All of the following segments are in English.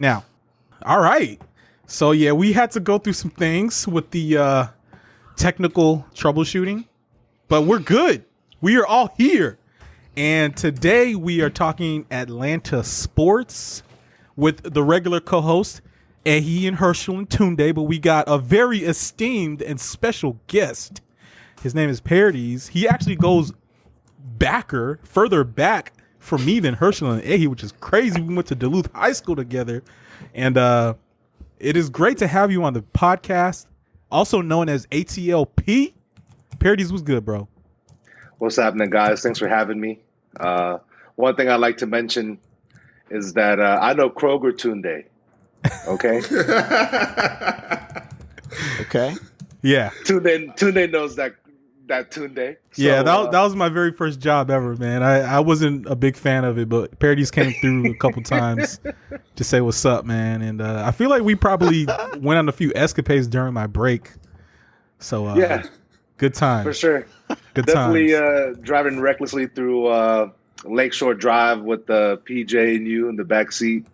Now, all right. So, yeah, we had to go through some things with the technical troubleshooting, but we're good. We are all here. And today we are talking Atlanta sports with the regular co-host, Ehi and Herschel and Tunde, but we got a very esteemed and special guest. His name is Pardes. He actually goes further back for me than Herschel and Ehi, which is crazy. We went to Duluth High School together. And it is great to have you on the podcast, also known as ATLP. Pardes, was good, bro. What's happening, guys? Thanks for having me. One thing I'd like to mention is that I know Kroger Tunde. Okay? Okay. Yeah. Tunde knows that Tunde. So, yeah, that was my very first job ever, man. I wasn't a big fan of it, but Pardes came through a couple times to say what's up, man. And I feel like we probably went on a few escapades during my break. So, yeah. Good time. For sure. Good Definitely times. Driving recklessly through Lakeshore Drive with the PJ and you in the back seat,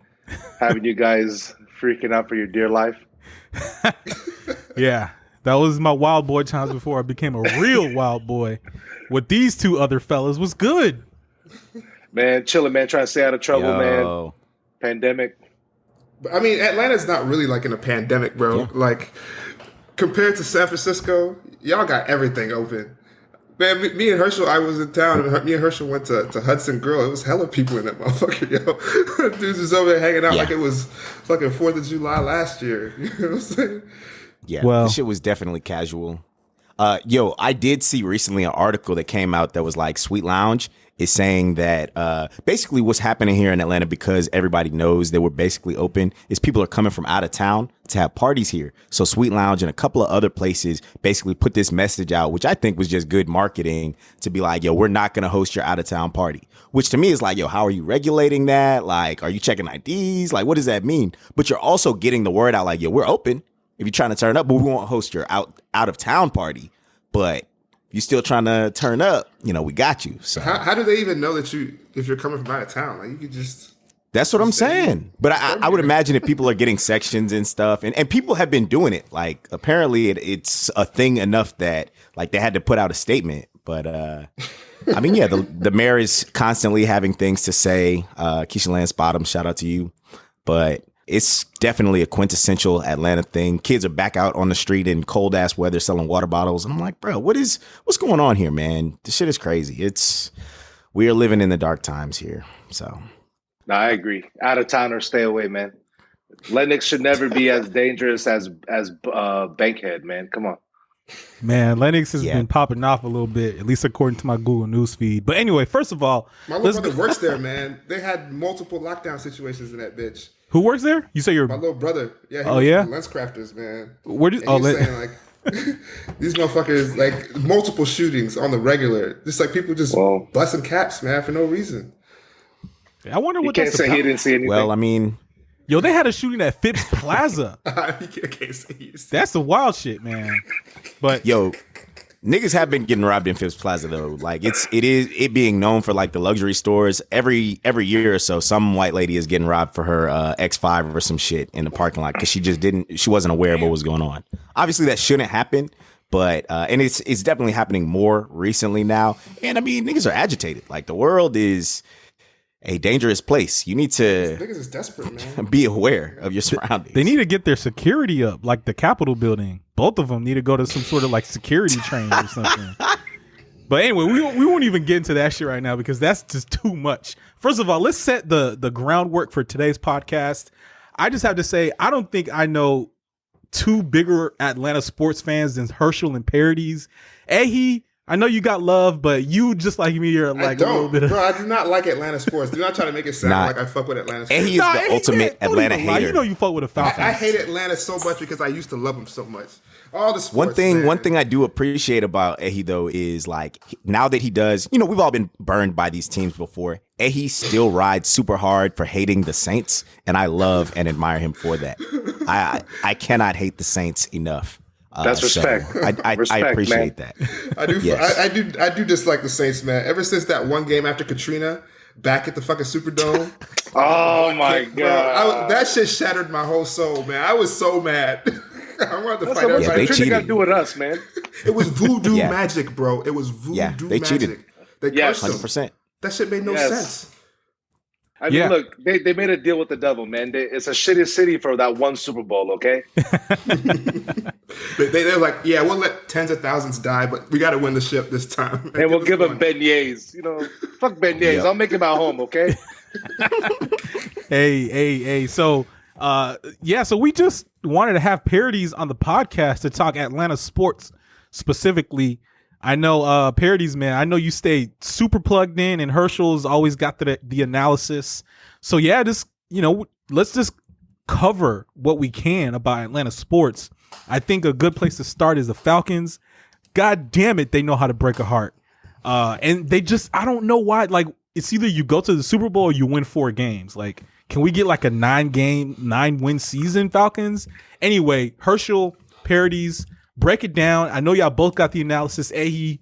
having you guys freaking out for your dear life. Yeah. That was my wild boy times before I became a real wild boy. With these two other fellas was good. Man, chilling, man. Trying to stay out of trouble, Yo. man. Pandemic. I mean, Atlanta's not really like in a pandemic, bro. Yeah. Like, compared to San Francisco, y'all got everything open. Man, me and Herschel, I was in town, and me and Herschel went to Hudson Grill. It was hella people in that motherfucker, yo. Dudes was over there hanging out like it was fucking 4th of July last year. You know what I'm saying? Yeah, well, this shit was definitely casual. Yo, I did see recently an article that came out that was like Sweet Lounge is saying that basically what's happening here in Atlanta, because everybody knows that we're basically open, is people are coming from out of town to have parties here. So Sweet Lounge and a couple of other places basically put this message out, which I think was just good marketing to be like, yo, we're not going to host your out of town party, which to me is like, yo, how are you regulating that? Like, are you checking IDs? Like, what does that mean? But you're also getting the word out like, yo, we're open. If you're trying to turn up, but we won't host your out of town party. But if you're still trying to turn up, you know, we got you. So How do they even know that if you're coming from out of town? Like, you could just... That's what I'm saying. But I would imagine if people are getting sections and stuff, and people have been doing it. Like, apparently it's a thing enough that like they had to put out a statement. But I mean, yeah, the mayor is constantly having things to say. Keisha Lance Bottom, shout out to you. But it's definitely a quintessential Atlanta thing. Kids are back out on the street in cold ass weather selling water bottles. And I'm like, bro, what's going on here, man? This shit is crazy. We are living in the dark times here. So No, I agree. Out of town or stay away, man. Lennox should never be as dangerous as Bankhead, man. Come on. Man, Lennox has been popping off a little bit, at least according to my Google News feed. But anyway, first of all, my little brother works there, man. They had multiple lockdown situations in that bitch. Who works there? You say my little brother. Yeah. Oh yeah. Lens crafters, man. Where did? Saying like these motherfuckers like multiple shootings on the regular. Just like people just busting caps, man, for no reason. I wonder what. You can't say he didn't see anything. well, I mean, Yo, they had a shooting at Phipps Plaza. You can't say he's... That's the wild shit, man. But yo, niggas have been getting robbed in Phipps Plaza though. Like it being known for like the luxury stores. Every year or so, some white lady is getting robbed for her X5 or some shit in the parking lot because she wasn't aware of what was going on. Obviously, that shouldn't happen. But and it's definitely happening more recently now. And I mean, niggas are agitated. Like the world is a dangerous place. You need to niggas is desperate, man. Be aware of your surroundings. They need to get their security up, like the Capitol building. Both of them need to go to some sort of like security training or something. But anyway, we won't even get into that shit right now because that's just too much. First of all, let's set the groundwork for today's podcast. I just have to say, I don't think I know two bigger Atlanta sports fans than Herschel and Pardes. Ehi, I know you got love, but you just like me, you're like a little bit of... Bro, I do not like Atlanta sports. Do not try to make it sound like I fuck with Atlanta sports. And he is the ultimate Atlanta hater. You know you fuck with the Falcons. I hate Atlanta so much because I used to love them so much. All the sports, one thing I do appreciate about Ehi though is like now that he does, you know, we've all been burned by these teams before. Ehi still rides super hard for hating the Saints, and I love and admire him for that. I cannot hate the Saints enough. That's respect. So I appreciate that. I do. Yes. I do dislike the Saints, man. Ever since that one game after Katrina, back at the fucking Superdome. Oh my Bro, god, that shit shattered my whole soul, man. I was so mad. I wanted to that's fight what Yeah, everybody. they Trick cheated. got to do with us, man. It was voodoo Yeah. magic, bro. It was voodoo Yeah, they magic. cheated. They Yes. cursed him. 100%. That shit made no Yes. sense. I mean, Yeah. look, they made a deal with the devil, man. It's a shitty city for that one Super Bowl, okay? They're like, yeah, we'll let tens of thousands die, but we got to win the ship this time. And we'll give them them beignets. Fuck beignets. Yep. I'll make them at home, okay? Hey. So, so we just wanted to have Pardes on the podcast to talk Atlanta sports specifically. I know, Pardes, man, I know you stay super plugged in, and Herschel's always got the analysis. So yeah, let's just cover what we can about Atlanta sports. I think a good place to start is the Falcons. God damn it, they know how to break a heart. And they just, I don't know why, like, it's either you go to the Super Bowl or you win 4 games. Like, can we get like a 9-win season, Falcons? Anyway, Herschel, Pardes, break it down. I know y'all both got the analysis. He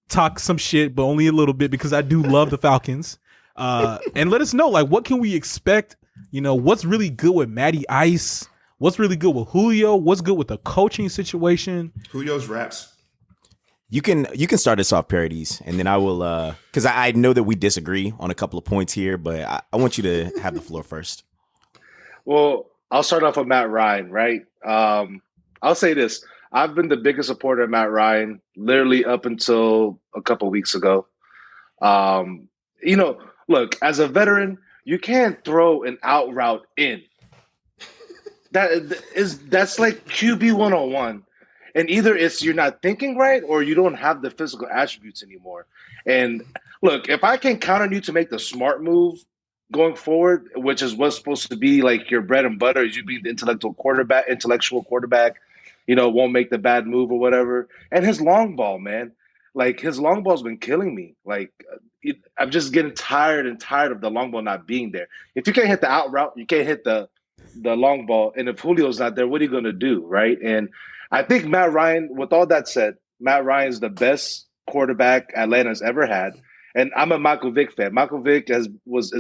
talked some shit, but only a little bit because I do love the Falcons. And let us know, like, what can we expect? What's really good with Matty Ice? What's really good with Julio? What's good with the coaching situation? Julio's raps. You can start us off, Parodies, and then I will, because I know that we disagree on a couple of points here, but I want you to have the floor first. Well, I'll start off with Matt Ryan, right? I'll say this. I've been the biggest supporter of Matt Ryan literally up until a couple weeks ago. Look, as a veteran, you can't throw an out route in. That's like QB 101. And either it's you're not thinking right or you don't have the physical attributes anymore. And look, if I can count on you to make the smart move going forward, which is what's supposed to be like your bread and butter, is you be the intellectual quarterback, won't make the bad move or whatever. And his long ball, man, like his long ball's been killing me. Like I'm just getting tired of the long ball not being there. If you can't hit the out route, you can't hit the long ball. And if Julio's not there, what are you going to do, right? And I think Matt Ryan, with all that said, Matt Ryan's the best quarterback Atlanta's ever had. And I'm a Michael Vick fan. Michael Vick is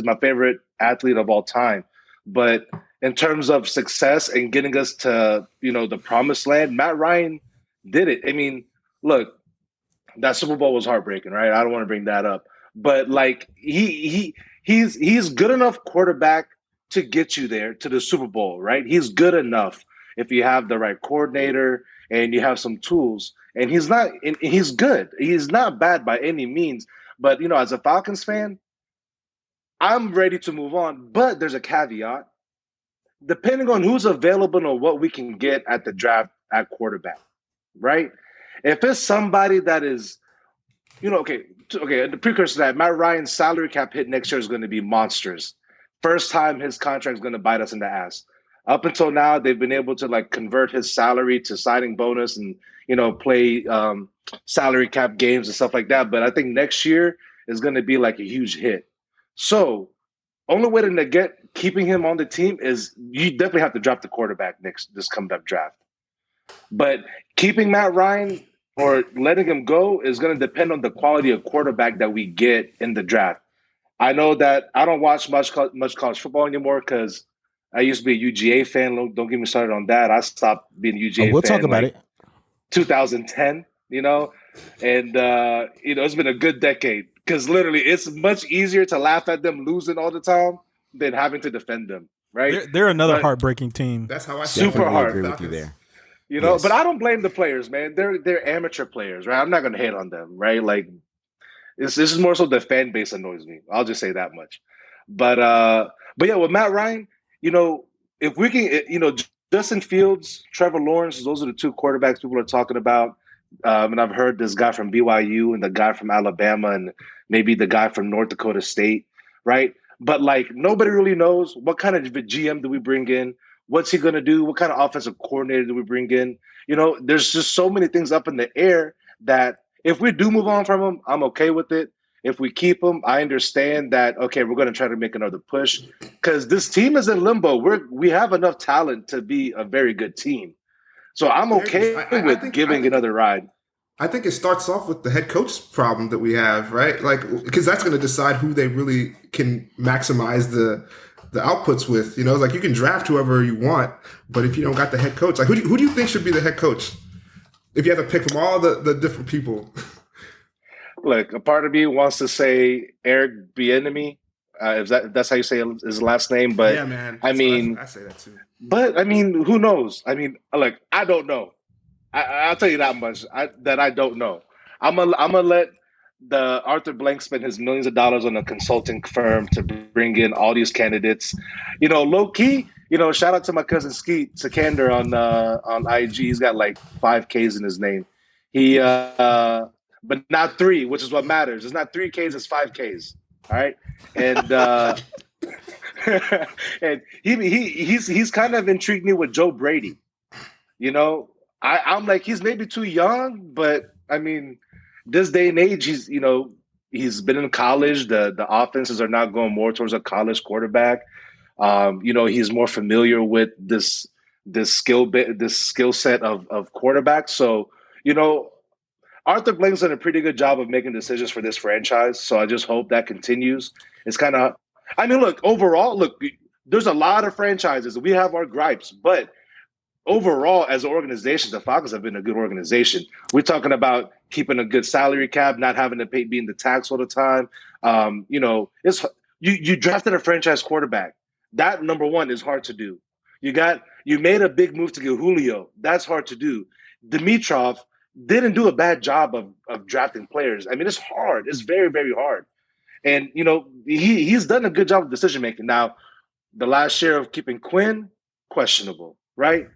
my favorite athlete of all time. But in terms of success and getting us to, the promised land, Matt Ryan did it. I mean, look, that Super Bowl was heartbreaking, right? I don't want to bring that up. But like he's good enough quarterback to get you there to the Super Bowl, right? He's good enough if you have the right coordinator and you have some tools. And he's good. He's not bad by any means. But, as a Falcons fan, I'm ready to move on. But there's a caveat. Depending on who's available and what we can get at the draft at quarterback, right? If it's somebody that is, okay, the precursor to that, Matt Ryan's salary cap hit next year is going to be monstrous. First time his contract is going to bite us in the ass. Up until now, they've been able to like convert his salary to signing bonus and, play salary cap games and stuff like that. But I think next year is going to be like a huge hit. So only way to keeping him on the team is you definitely have to drop the quarterback this coming up draft. But keeping Matt Ryan or letting him go is going to depend on the quality of quarterback that we get in the draft. I know that I don't watch much college football anymore because I used to be a UGA fan. Don't get me started on that. I stopped being a UGA fan. We'll talk about it. 2010, and it's been a good decade because literally it's much easier to laugh at them losing all the time than having to defend them, right? They're another heartbreaking team. That's how I Super hard. Agree with you there. But I don't blame the players, man. They're amateur players, right? I'm not going to hate on them, right? Like this is more so the fan base annoys me. I'll just say that much. But yeah, with Matt Ryan, if we can, Justin Fields, Trevor Lawrence, those are the 2 quarterbacks people are talking about. And I've heard this guy from BYU and the guy from Alabama and maybe the guy from North Dakota State, right? But like nobody really knows what kind of GM do we bring in? What's he going to do? What kind of offensive coordinator do we bring in? There's just so many things up in the air that if we do move on from him, I'm okay with it. If we keep him, I understand that, okay, we're going to try to make another push because this team is in limbo. We have enough talent to be a very good team. So I'm okay with giving another ride. I think it starts off with the head coach problem that we have, right? Like, because that's going to decide who they really can maximize the outputs with. You know, like you can draft whoever you want, but if you don't got the head coach, like who do you think should be the head coach? If you have to pick from all the different people. Look, a part of me wants to say Eric Bieniemy. If that's how you say his last name, but yeah, man. I mean, I say that too. But I mean, who knows? I mean, like I don't know. I'll tell you that much. I don't know. I'm gonna let the Arthur Blank spend his millions of dollars on a consulting firm to bring in all these candidates. You know, low key. You know, shout out to my cousin Skeet Sikander on IG. He's got like 5 Ks in his name. He but not 3, which is what matters. It's not 3 Ks, it's 5 Ks. All right, and and he's kind of intrigued me with Joe Brady. You know, I'm like he's maybe too young, but I mean, this day and age, he's been in college. The offenses are now going more towards a college quarterback. You know, he's more familiar with this skill set of quarterbacks. So, you know, Arthur Blank's done a pretty good job of making decisions for this franchise. So I just hope that continues. It's kind of, I mean, look, overall, there's a lot of franchises. We have our gripes, but overall, as an organization, the Falcons have been a good organization. We're talking about keeping a good salary cap, not having to pay being the tax all the time. You know, you drafted a franchise quarterback. That, number one, is hard to do. You made a big move to get Julio. That's hard to do. Dimitrov didn't do a bad job of drafting players. I mean, it's hard. It's very, very hard. And, you know, he's done a good job of decision making. Now, the last year of keeping Quinn, questionable, right?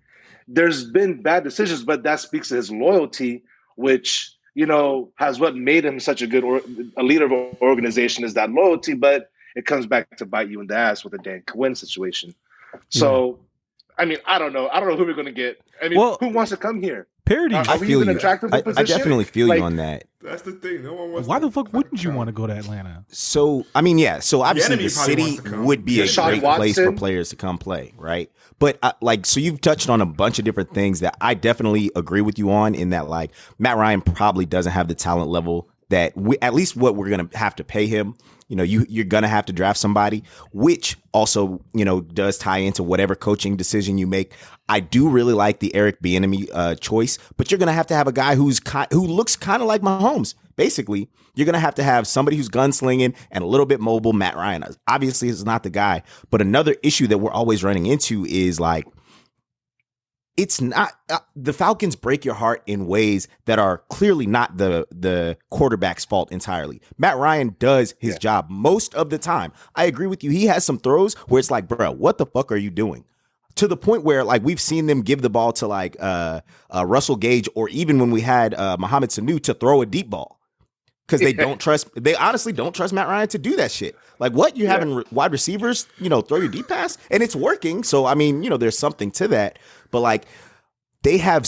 There's been bad decisions, but that speaks to his loyalty, which, you know, has what made him such a leader of an organization is that loyalty, but it comes back to bite you in the ass with the Dan Quinn situation. So, I mean, I don't know. I don't know who we're going to get. I mean, who wants to come here? Parody. I feel you. I definitely feel you on that. That's the thing. No one wants. Why the fuck wouldn't you want to go to Atlanta? So, I mean, yeah. So obviously, the city would be a great place for players to come play, right? But so you've touched on a bunch of different things that I definitely agree with you on. In that, like, Matt Ryan probably doesn't have the talent level that at least what we're gonna have to pay him. You know, you're gonna have to draft somebody, which also, you know, does tie into whatever coaching decision you make. I do really like the Eric Bieniemy choice, but you're gonna have to have a guy who looks kind of like Mahomes. Basically, you're gonna have to have somebody who's gunslinging and a little bit mobile. Matt Ryan obviously is not the guy, but another issue that we're always running into is like, it's not the Falcons break your heart in ways that are clearly not the quarterback's fault entirely. Matt Ryan does his job most of the time. I agree with you. He has some throws where it's like, bro, what the fuck are you doing? To the point where, like, we've seen them give the ball to like Russell Gage, or even when we had Mohamed Sanu to throw a deep ball. Because they honestly don't trust Matt Ryan to do that shit. Like, what? You're having wide receivers, you know, throw your deep pass? And it's working. So, I mean, you know, there's something to that. But, like, they have,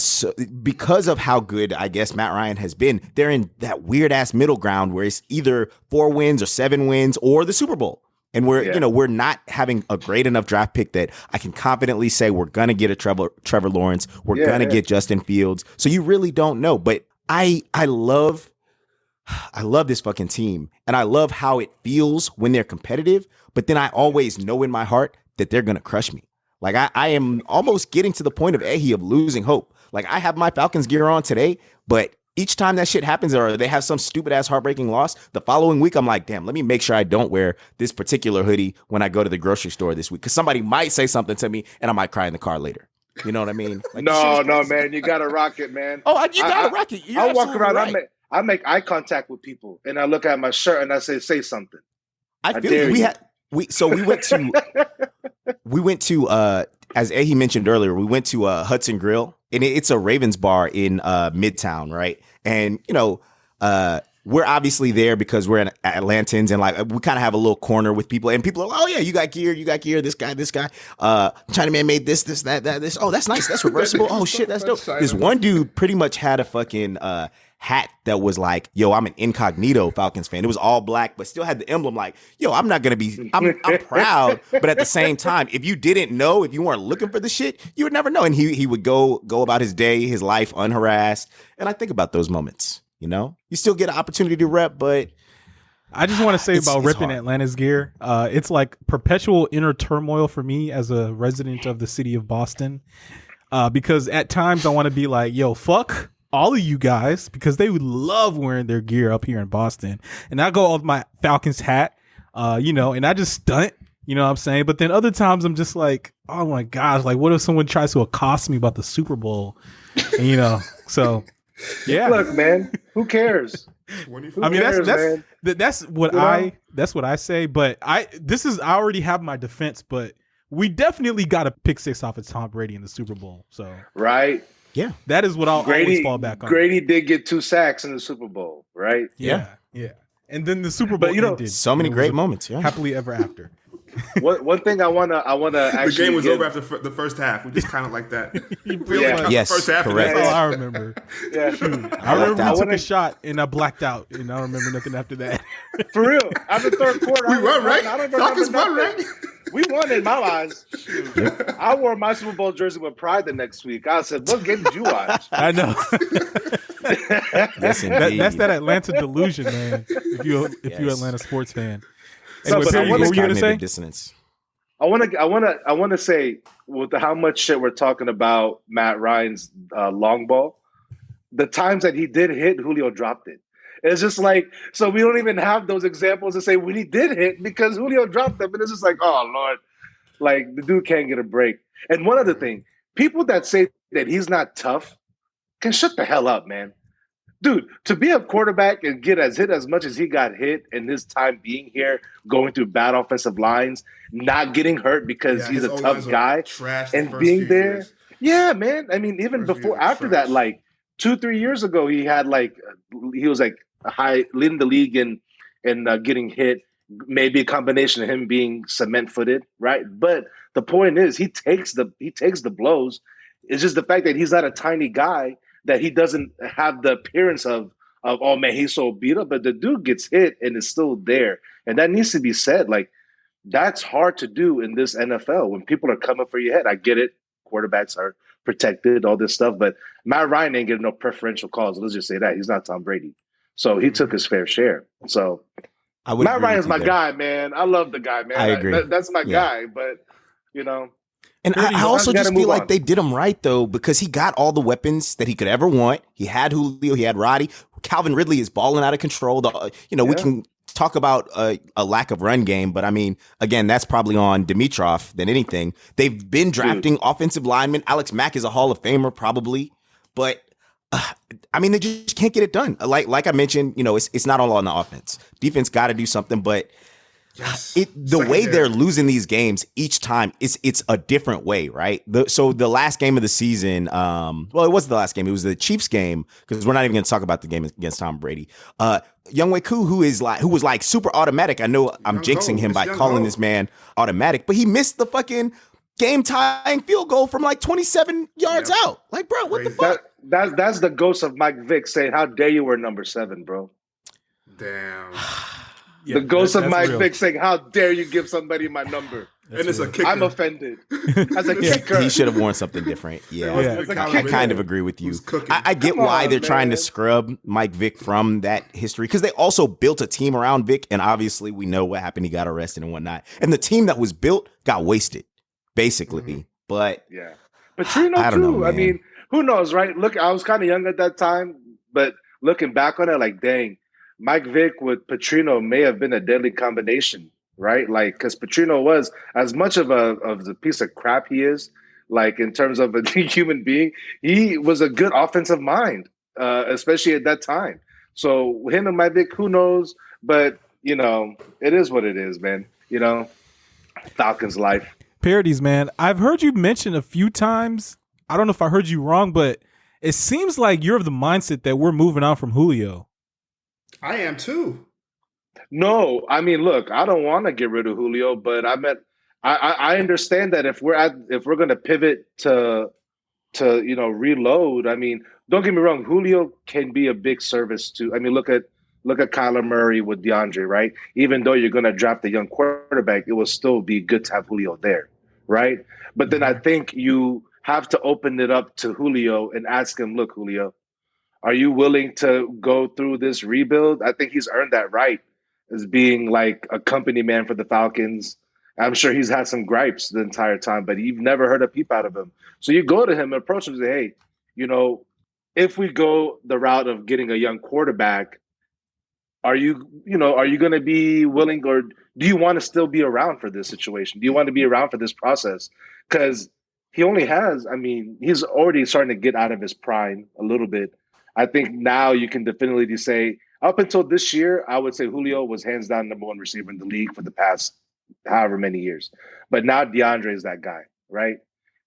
because of how good, I guess, Matt Ryan has been, they're in that weird-ass middle ground where it's either 4 wins or 7 wins or the Super Bowl. And we're not having a great enough draft pick that I can confidently say we're going to get a Trevor Lawrence. We're going to get Justin Fields. So you really don't know. But I love this fucking team, and I love how it feels when they're competitive, but then I always know in my heart that they're going to crush me. Like, I am almost getting to the point of losing hope. Like, I have my Falcons gear on today, but each time that shit happens or they have some stupid-ass heartbreaking loss, the following week I'm like, damn, let me make sure I don't wear this particular hoodie when I go to the grocery store this week, because somebody might say something to me, and I might cry in the car later. You know what I mean? Like, no, man, you got to rock it, man. Oh, you got to rock it. You're I walk around, right. I make eye contact with people, and I look at my shirt and I say something. I feel you. We went to as Ehi mentioned earlier, we went to Hudson Grill, and it's a Ravens bar in Midtown, right? And you know, we're obviously there because we're in Atlantans, and like we kind of have a little corner with people, and people are like, oh yeah, you got gear, this guy, Chinaman made this, that, this. Oh, that's nice, that's reversible. Oh shit, that's dope. This one dude pretty much had a fucking hat that was like, yo, I'm an incognito Falcons fan. It was all black, but still had the emblem like, yo, I'm not going to be, I'm proud. But at the same time, if you didn't know, if you weren't looking for the shit, you would never know. And he would go about his day, his life unharassed. And I think about those moments, you know? You still get an opportunity to rep, but I just want to say about ripping hard. Atlanta's gear. It's like perpetual inner turmoil for me as a resident of the city of Boston. Because at times I want to be like, yo, fuck all of you guys, because they would love wearing their gear up here in Boston. And I go with my Falcons hat, and I just stunt, you know what I'm saying? But then other times I'm just like, oh my gosh, like what if someone tries to accost me about the Super Bowl? And, so yeah. Look, man, who cares? I mean, that's what I say. But I already have my defense, but we definitely got a pick six off of Tom Brady in the Super Bowl. So right. Yeah. That is what I'll always fall back on. Grady did get 2 sacks in the Super Bowl, right? Yeah. And then the Super Bowl ended. So many great moments. Yeah. Happily ever after. One thing I wanna actually. The game was over after the first half. We just kind of like that. Yes, the first half. correct. That's all I remember. Yeah. I remember we took a shot and I blacked out, and I don't remember nothing after that. For real. After the third quarter, We won, right? I don't remember Falcons won, nothing. right? We won in my eyes. Shoot. I wore my Super Bowl jersey with pride the next week. I said, "What game did you watch?" I know. Yes, indeed. That's that Atlanta delusion, man. If you're Atlanta sports fan. So, Anyway, but Perry, what what were you gonna Cognitive say? dissonance. I want to say with how much shit we're talking about Matt Ryan's long ball, the times that he did hit, Julio dropped it. It's just like, so we don't even have those examples to say when he did hit because Julio dropped them, and it's just like, oh Lord, like the dude can't get a break. And one other thing, people that say that he's not tough can shut the hell up, man. Dude, to be a quarterback and get hit as much as he got hit in his time being here, going through bad offensive lines, not getting hurt because he's a tough guy, and being there. Years. Yeah, man. I mean, even before, after that, like 2-3 years ago, he was like leading the league in getting hit. Maybe a combination of him being cement footed, right? But the point is, he takes the blows. It's just the fact that he's not a tiny guy, that he doesn't have the appearance of oh man, he's so beat up, but the dude gets hit and is still there. And that needs to be said. Like, that's hard to do in this NFL when people are coming for your head. I get it. Quarterbacks are protected, all this stuff, but Matt Ryan ain't getting no preferential calls. Let's just say that. He's not Tom Brady. So he took his fair share. So Matt Ryan's my guy, man. I love the guy, man. I agree. That's my guy, but And I also just feel like they did him right, though, because he got all the weapons that he could ever want. He had Julio, he had Roddy. Calvin Ridley is balling out of control. We can talk about a lack of run game, but I mean, again, that's probably on Dimitrov than anything. They've been drafting offensive linemen. Alex Mack is a Hall of Famer, probably, but I mean, they just can't get it done. Like I mentioned, it's not all on the offense. Defense got to do something, but the way they're losing these games each time, it's a different way, right? So the last game of the season, it wasn't the last game. It was the Chiefs game, because we're not even going to talk about the game against Tom Brady. Younghoe Koo, who was like super automatic. I know I'm jinxing him by calling this man automatic, but he missed the fucking game-tying field goal from like 27 yards out. Like, bro, what the fuck? That's the ghost of Mike Vick saying, "How dare you wear number 7, bro?" Damn. The ghost of Mike Vick saying, "How dare you give somebody my number?" And it's a kicker. I'm offended. As a kicker. He should have worn something different. Yeah. I kind of agree with you. I get Come why on, they're trying to man. scrub Mike Vick from that history, because they also built a team around Vick, and obviously we know what happened. He got arrested and whatnot. And the team that was built got wasted, basically. Mm-hmm. But yeah. Petrino, I don't too. know, man. I mean, who knows, right? Look, I was kind of young at that time, but looking back on it, like, dang, Mike Vick with Petrino may have been a deadly combination, right? Like, because Petrino was, as much of the piece of crap he is, like in terms of a human being, he was a good offensive mind, especially at that time. So him and Mike Vick, who knows? But it is what it is, man. Falcons life. Parodies, man. I've heard you mention a few times. I don't know if I heard you wrong, but it seems like you're of the mindset that we're moving on from Julio. I am too. No, I mean, look, I don't want to get rid of Julio, but I understand that if we're going to pivot to reload. I mean, don't get me wrong, Julio can be a big service too. I mean, look at Kyler Murray with DeAndre, right? Even though you're going to draft a young quarterback, it will still be good to have Julio there, right? But then I think you have to open it up to Julio and ask him, look, Julio, are you willing to go through this rebuild? I think he's earned that right as being like a company man for the Falcons. I'm sure he's had some gripes the entire time, but you've never heard a peep out of him. So you go to him and approach him and say, hey, if we go the route of getting a young quarterback, are you going to be willing, or do you want to still be around for this situation? Do you want to be around for this process? Because he's already starting to get out of his prime a little bit. I think now you can definitively say, up until this year, I would say Julio was hands down number one receiver in the league for the past however many years. But now DeAndre is that guy, right?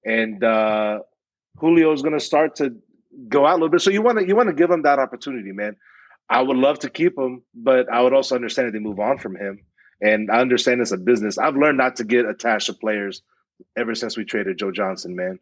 And Julio is going to start to go out a little bit. So you want to give him that opportunity, man. I would love to keep him, but I would also understand if they move on from him. And I understand it's a business. I've learned not to get attached to players ever since we traded Joe Johnson, man.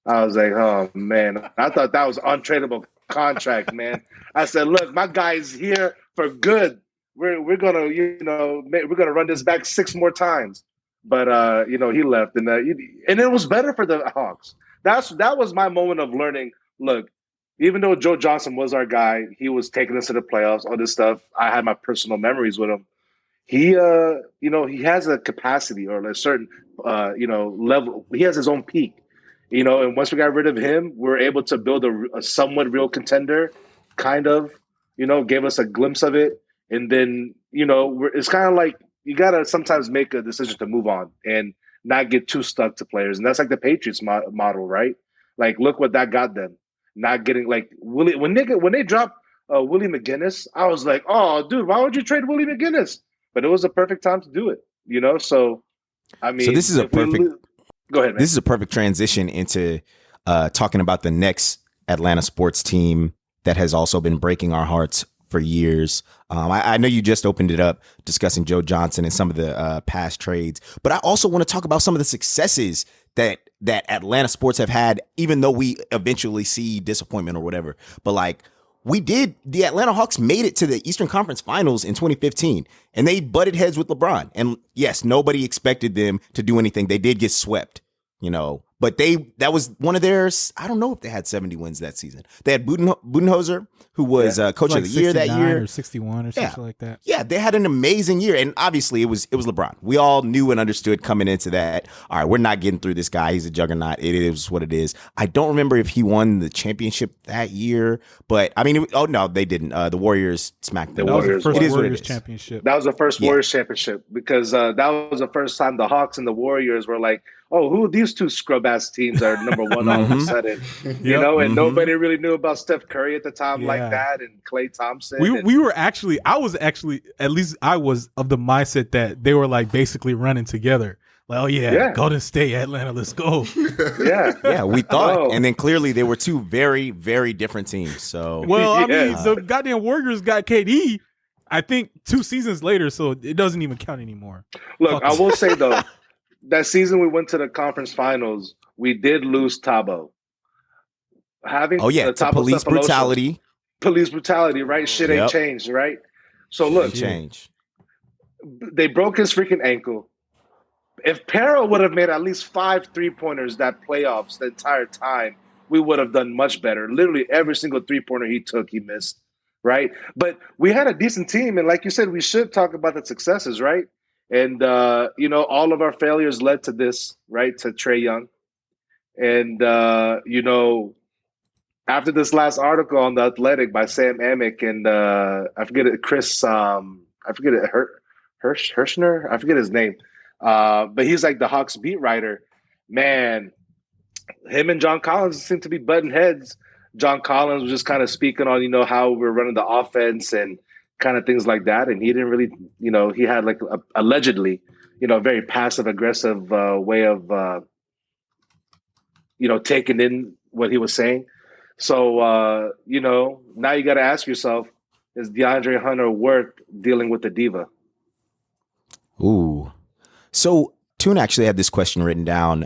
I was like, oh, man. I thought that was an untradeable contract, man. I said, look, my guy's here for good. We're gonna we're gonna run this back 6 more times. But he left, and it was better for the Hawks. That was my moment of learning. Look, even though Joe Johnson was our guy, he was taking us to the playoffs, all this stuff. I had my personal memories with him. He has a capacity or a certain level. He has his own peak. And once we got rid of him, we were able to build a somewhat real contender, kind of, gave us a glimpse of it. And then, it's kind of like you got to sometimes make a decision to move on and not get too stuck to players. And that's like the Patriots model, right? Like, look what that got them. Not getting like Willie when they dropped Willie McGinnis, I was like, oh, dude, why would you trade Willie McGinnis? But it was a perfect time to do it, So, I mean, so this is go ahead, man. This is a perfect transition into talking about the next Atlanta sports team that has also been breaking our hearts for years. I know you just opened it up discussing Joe Johnson and some of the past trades, but I also want to talk about some of the successes that Atlanta sports have had, even though we eventually see disappointment or whatever. But the Atlanta Hawks made it to the Eastern Conference Finals in 2015, and they butted heads with LeBron. And yes, nobody expected them to do anything. They did get swept, but that was one of theirs. I don't know if they had 70 wins that season. They had Budenholzer, who was coach of the year that year, or 61 or something like that. Yeah, they had an amazing year, and obviously it was LeBron. We all knew and understood coming into that. All right, we're not getting through this guy. He's a juggernaut. It is what it is. I don't remember if he won the championship that year, but I mean, no, they didn't. The Warriors smacked the Warriors. That was the first Warriors championship. That was the first Warriors championship because that was the first time the Hawks and the Warriors were like, oh, who these two scrub ass teams are number one all of a sudden, and nobody really knew about Steph Curry at the time like that, and Klay Thompson. I was actually, at least I was of the mindset that they were like basically running together. Like, oh yeah, Golden State, Atlanta, let's go. yeah, we thought, and then clearly they were two very, very different teams. So, well, I mean, the goddamn Warriors got KD, I think 2 seasons later, so it doesn't even count anymore. Look, I will say though, that season we went to the conference finals, we did lose Tabo. To police brutality. Police brutality, right? Shit ain't changed, right? So look, they broke his freaking ankle. If Pero would have made at least 5 3-pointers that playoffs the entire time, we would have done much better. Literally every single 3-pointer he took, he missed, right? But we had a decent team, and like you said, we should talk about the successes, right? And, all of our failures led to this, right, to Trae Young. And, after this last article on The Athletic by Sam Amick and I forget it, Chris, Hirschner, I forget his name. But he's like the Hawks beat writer. Man, him and John Collins seem to be butting heads. John Collins was just kind of speaking on, how we're running the offense and kind of things like that. And he didn't really, he had like allegedly, a very passive aggressive way of, taking in what he was saying. So, now you got to ask yourself, is DeAndre Hunter worth dealing with the diva? Ooh. So Tune actually had this question written down.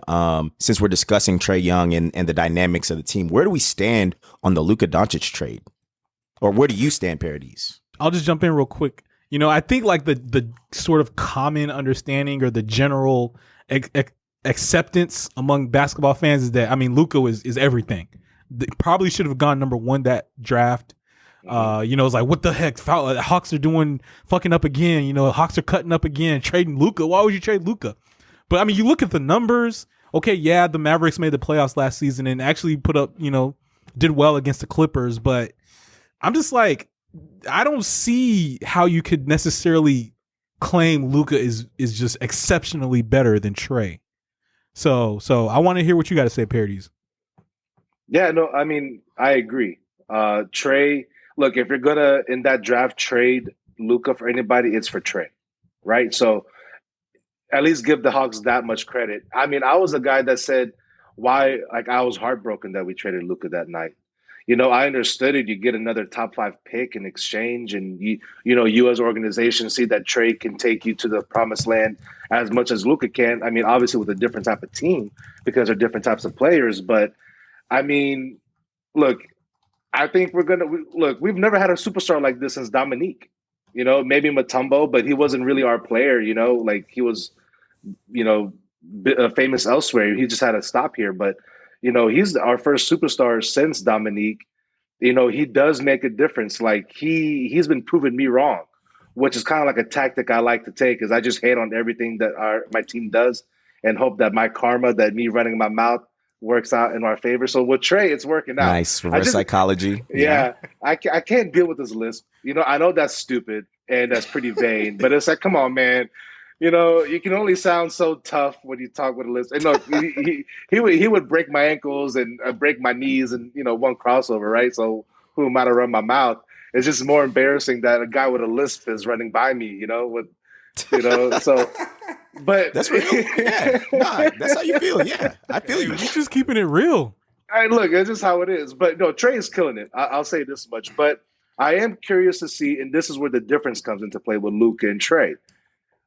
Since we're discussing Trae Young and the dynamics of the team, where do we stand on the Luka Doncic trade? Or where do you stand, Pardes? I'll just jump in real quick. I think like the sort of common understanding or the general acceptance among basketball fans is that, Luka is everything. They probably should have gone number 1 that draft. It's like, what the heck? Hawks are doing fucking up again. Hawks are cutting up again, trading Luka. Why would you trade Luka? But you look at the numbers. Okay, yeah, the Mavericks made the playoffs last season and actually put up, did well against the Clippers. But I'm just like, I don't see how you could necessarily claim Luka is just exceptionally better than Trae. So I want to hear what you got to say, Pardes. Yeah, no, I agree. Trae, look, if you're gonna in that draft trade Luka for anybody, it's for Trae, right? So at least give the Hawks that much credit. I was a guy that said why, like, I was heartbroken that we traded Luka that night. I understood it. You get another top 5 pick in exchange, and you as an organization see that Trae can take you to the promised land as much as Luka can. Obviously with a different type of team because they're different types of players. But look, I think we've never had a superstar like this since Dominique. Maybe Mutombo, but he wasn't really our player. Like he was, famous elsewhere. He just had to stop here, but. He's our first superstar since Dominique. He does make a difference. Like he's been proving me wrong, which is kind of like a tactic I like to take, is I just hate on everything that my team does and hope that my karma, that me running my mouth, works out in our favor. So with Trae, it's working out. Nice reverse psychology. Yeah, I can't deal with this list. I know that's stupid and that's pretty vain, but it's like, come on, man. You can only sound so tough when you talk with a list. And no, he would break my ankles and break my knees and one crossover, right? So who am I to run my mouth? It's just more embarrassing that a guy with a lisp is running by me, So, but that's real. Yeah, that's how you feel. Yeah, I feel you. You're just keeping it real. Look, it's just how it is. But no, Trae is killing it. I'll say this much. But I am curious to see, and this is where the difference comes into play with Luka and Trae.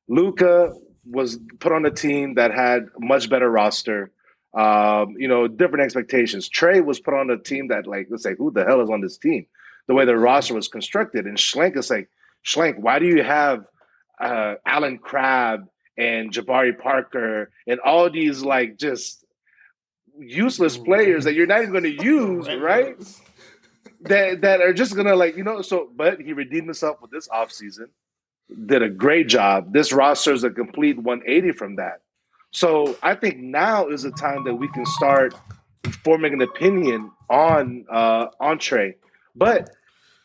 Luka was put on a team that had a much better roster, different expectations. Trae was put on a team that, like, let's say, who the hell is on this team? The way the roster was constructed. And Schlenk is like, Schlenk, why do you have Alan Crabb and Jabari Parker and all these, like, just useless players that you're not even going to use, right? That are just going to, like, but he redeemed himself with this offseason. Did a great job. This roster is a complete 180 from that. So I think now is the time that we can start forming an opinion on Trae. But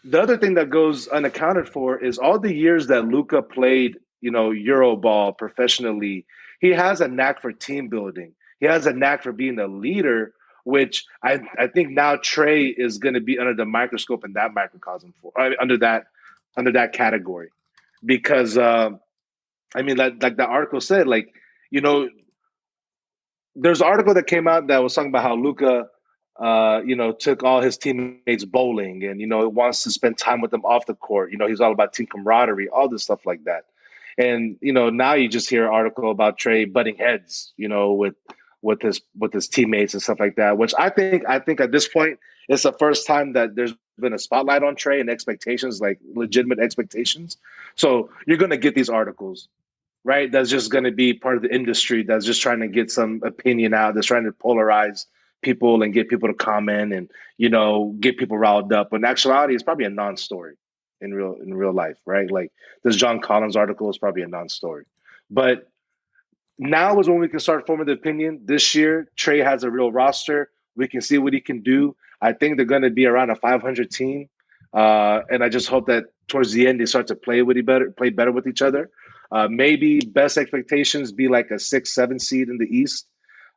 the other thing that goes unaccounted for is all the years that Luka played, Euroball professionally. He has a knack for team building. He has a knack for being a leader, which I think now Trae is going to be under the microscope in that microcosm under that category. Because, like the article said, like, there's an article that came out that was talking about how Luka, took all his teammates bowling and, wants to spend time with them off the court. He's all about team camaraderie, all this stuff like that. And, now you just hear an article about Trae butting heads, with his teammates and stuff like that, which I think at this point, it's the first time that there's been a spotlight on Trae and expectations, like legitimate expectations. So you're going to get these articles, right? That's just going to be part of the industry that's just trying to get some opinion out, that's trying to polarize people and get people to comment and, get people riled up. But in actuality, it's probably a non-story in real life, right? Like this John Collins article is probably a non-story. But now is when we can start forming the opinion. This year, Trae has a real roster. We can see what he can do. I think they're going to be around a 500 team. And I just hope that towards the end, they start to play better with each other. Maybe best expectations be like a 6-7 seed in the East.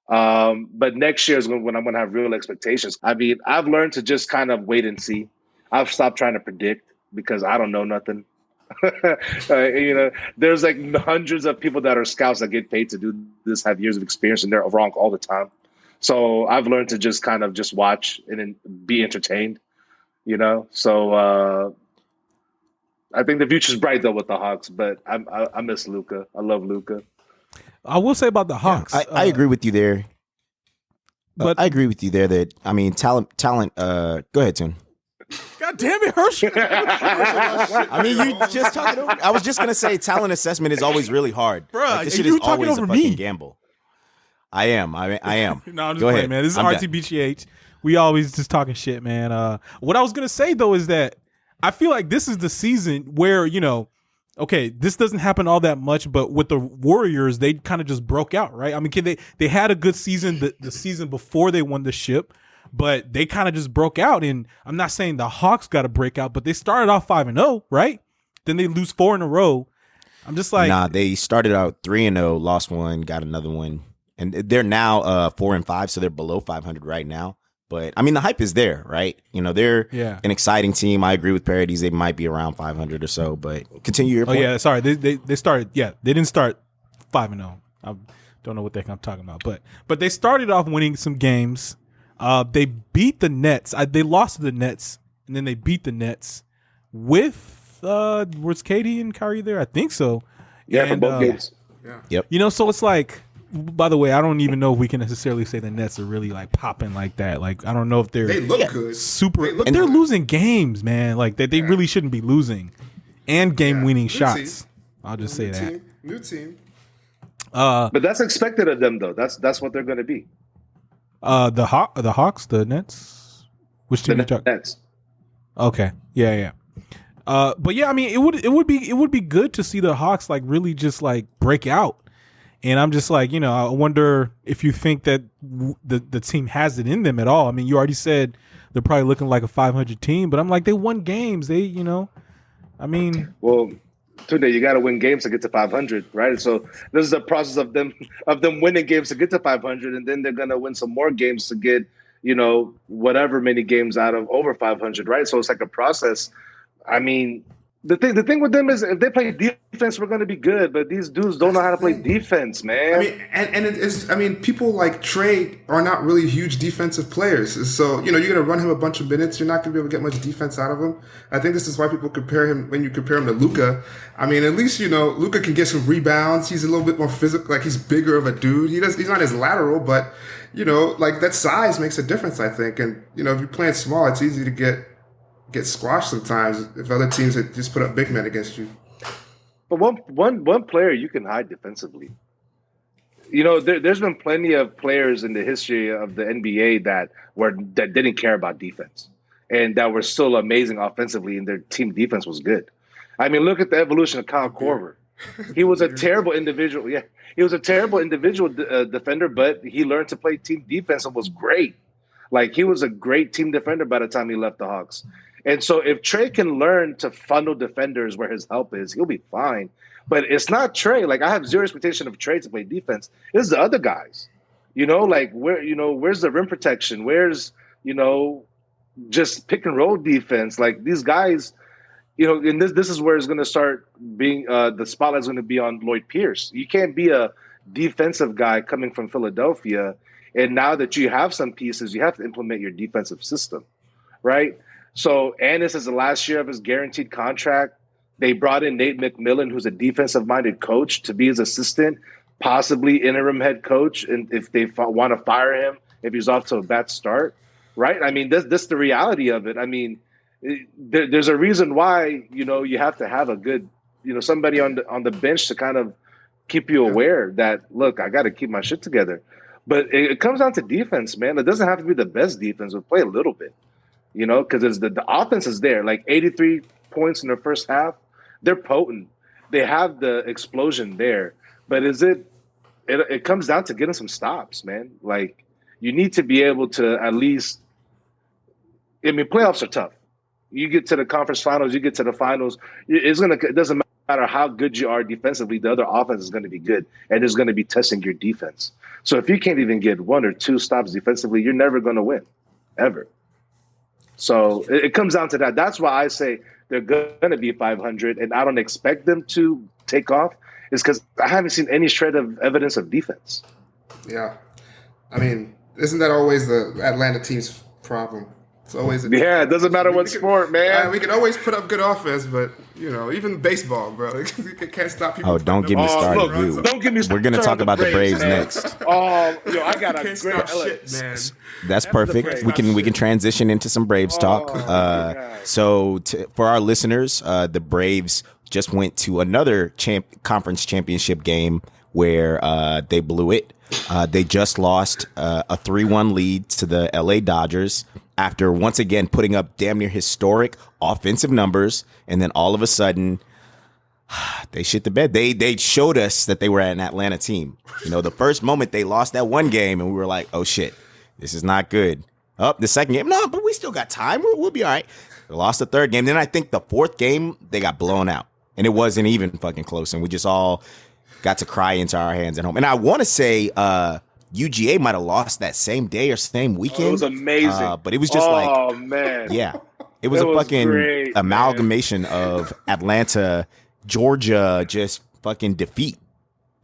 But next year is when I'm going to have real expectations. I've learned to just kind of wait and see. I've stopped trying to predict because I don't know nothing. There's like hundreds of people that are scouts that get paid to do this, have years of experience, and they're wrong all the time. So I've learned to just kind of just watch and then be entertained, So I think the future's bright though with the Hawks, but I miss Luka. I love Luka. I will say about the Hawks. I agree with you there. But I agree with you there that, I mean, talent. Go ahead, Tune. God damn it, Herschel. I mean, you just talking over. I was just gonna say, talent assessment is always really hard. Bruh, Like, this shit you is talking always a over fucking me. gamble. I am. No, I'm just Go playing, ahead. man. This is I'm done. RTBH. We always just talking shit, man. What I was gonna say though is that I feel like this is the season where, okay, this doesn't happen all that much, but with the Warriors, they kind of just broke out, right? I mean, they had a good season the season before they won the ship, but they kind of just broke out. And I'm not saying the Hawks got to break out, but they started off 5-0, right? Then they lose 4 in a row. I'm just like, Nah, they started out 3-0, lost one, got another one, and they're now 4-5, so they're below 500 right now. But I mean, the hype is there, right? They're an exciting team. I agree with Pardes. They might be around 500 or so, but continue your point. Oh yeah, sorry, they started. Yeah, they didn't start 5-0. I don't know what the heck I'm talking about, but they started off winning some games. They beat the Nets. They lost to the Nets, and then they beat the Nets with was Katie and Kyrie there? I think so. Yeah, and, for both games. Yep. So it's like. By the way, I don't even know if we can necessarily say the Nets are really like popping like that. Like, I don't know if They look good. super, They look and they're good. losing games, man. Like they really shouldn't be losing, and game-winning New shots. team. I'll just say that. New team. But that's expected of them, though. That's what they're going to be. The Hawks, the Nets. Which team The you talking? Nets. Okay, yeah. But yeah, I mean, it would be good to see the Hawks like really just like break out. And I'm just like, I wonder if you think that the team has it in them at all. I mean, you already said they're probably looking like a 500 team, but I'm like, they won games. I mean. Well, today you got to win games to get to 500, right? So this is the process of them winning games to get to 500, and then they're gonna win some more games to get, whatever many games out of over 500, right? So it's like a process. I mean. The thing with them is if they play defense, we're going to be good. But these dudes don't know how to play defense, man. I mean, and it is. I mean, people like Trae are not really huge defensive players. So you're going to run him a bunch of minutes. You're not going to be able to get much defense out of him. I think this is why people compare him when you compare him to Luka. I mean, at least Luka can get some rebounds. He's a little bit more physical. Like he's bigger of a dude. He's not as lateral, but like that size makes a difference. I think, and if you're playing small, it's easy to get squashed sometimes if other teams that just put up big men against you. But one player you can hide defensively. There's been plenty of players in the history of the NBA that didn't care about defense and that were still amazing offensively, and their team defense was good. I mean, look at the evolution of Kyle Korver. He was a terrible individual. Yeah, he was a terrible individual defender, but he learned to play team defense and was great. Like he was a great team defender by the time he left the Hawks. And so if Trae can learn to funnel defenders where his help is, he'll be fine. But it's not Trae. Like I have zero expectation of Trae to play defense. It's the other guys. Where's the rim protection? Where's, just pick and roll defense? Like these guys, and this is where it's going to start being the spotlight's going to be on Lloyd Pierce. You can't be a defensive guy coming from Philadelphia. And now that you have some pieces, you have to implement your defensive system, right? So Ennis is the last year of his guaranteed contract. They brought in Nate McMillan, who's a defensive-minded coach, to be his assistant, possibly interim head coach, and if they want to fire him, if he's off to a bad start, right? I mean, that's the reality of it. I mean, there's a reason why, you have to have a good, somebody on the bench to kind of keep you aware that, look, I got to keep my shit together. But it comes down to defense, man. It doesn't have to be the best defense. We'll play a little bit, because the offense is there. Like 83 points in the first half. They're potent. They have the explosion there. But it comes down to getting some stops, man. Like you need to be able to at least – I mean, playoffs are tough. You get to the conference finals, you get to the finals. It doesn't matter how good you are defensively. The other offense is going to be good, and it's going to be testing your defense. So if you can't even get 1 or 2 stops defensively, you're never going to win, ever. So it comes down to that. That's why I say they're going to be 500, and I don't expect them to take off, is because I haven't seen any shred of evidence of defense. Yeah. I mean, isn't that always the Atlanta team's problem? It's always it doesn't matter what sport, man. We can always put up good offense, but even baseball, bro, you can't stop people. Oh, don't get me started. Don't get me started. We're gonna talk about the Braves next. I got a great great shit, man. That's perfect. We can transition into some Braves talk. For our listeners, the Braves just went to another conference championship game where they blew it. They just lost a 3-1 lead to the LA Dodgers after once again putting up damn near historic offensive numbers, and then all of a sudden they shit the bed. They showed us that they were an Atlanta team. The first moment they lost that one game, and we were like, oh shit, this is not good. The second game, no, but we still got time. We'll be all right. They lost the third game. Then I think the fourth game they got blown out, and it wasn't even fucking close, and we just all got to cry into our hands at home. And I want to say UGA might have lost that same day or same weekend. It was amazing. But it was just man. Yeah. It was a fucking great, amalgamation of Atlanta, Georgia, just fucking defeat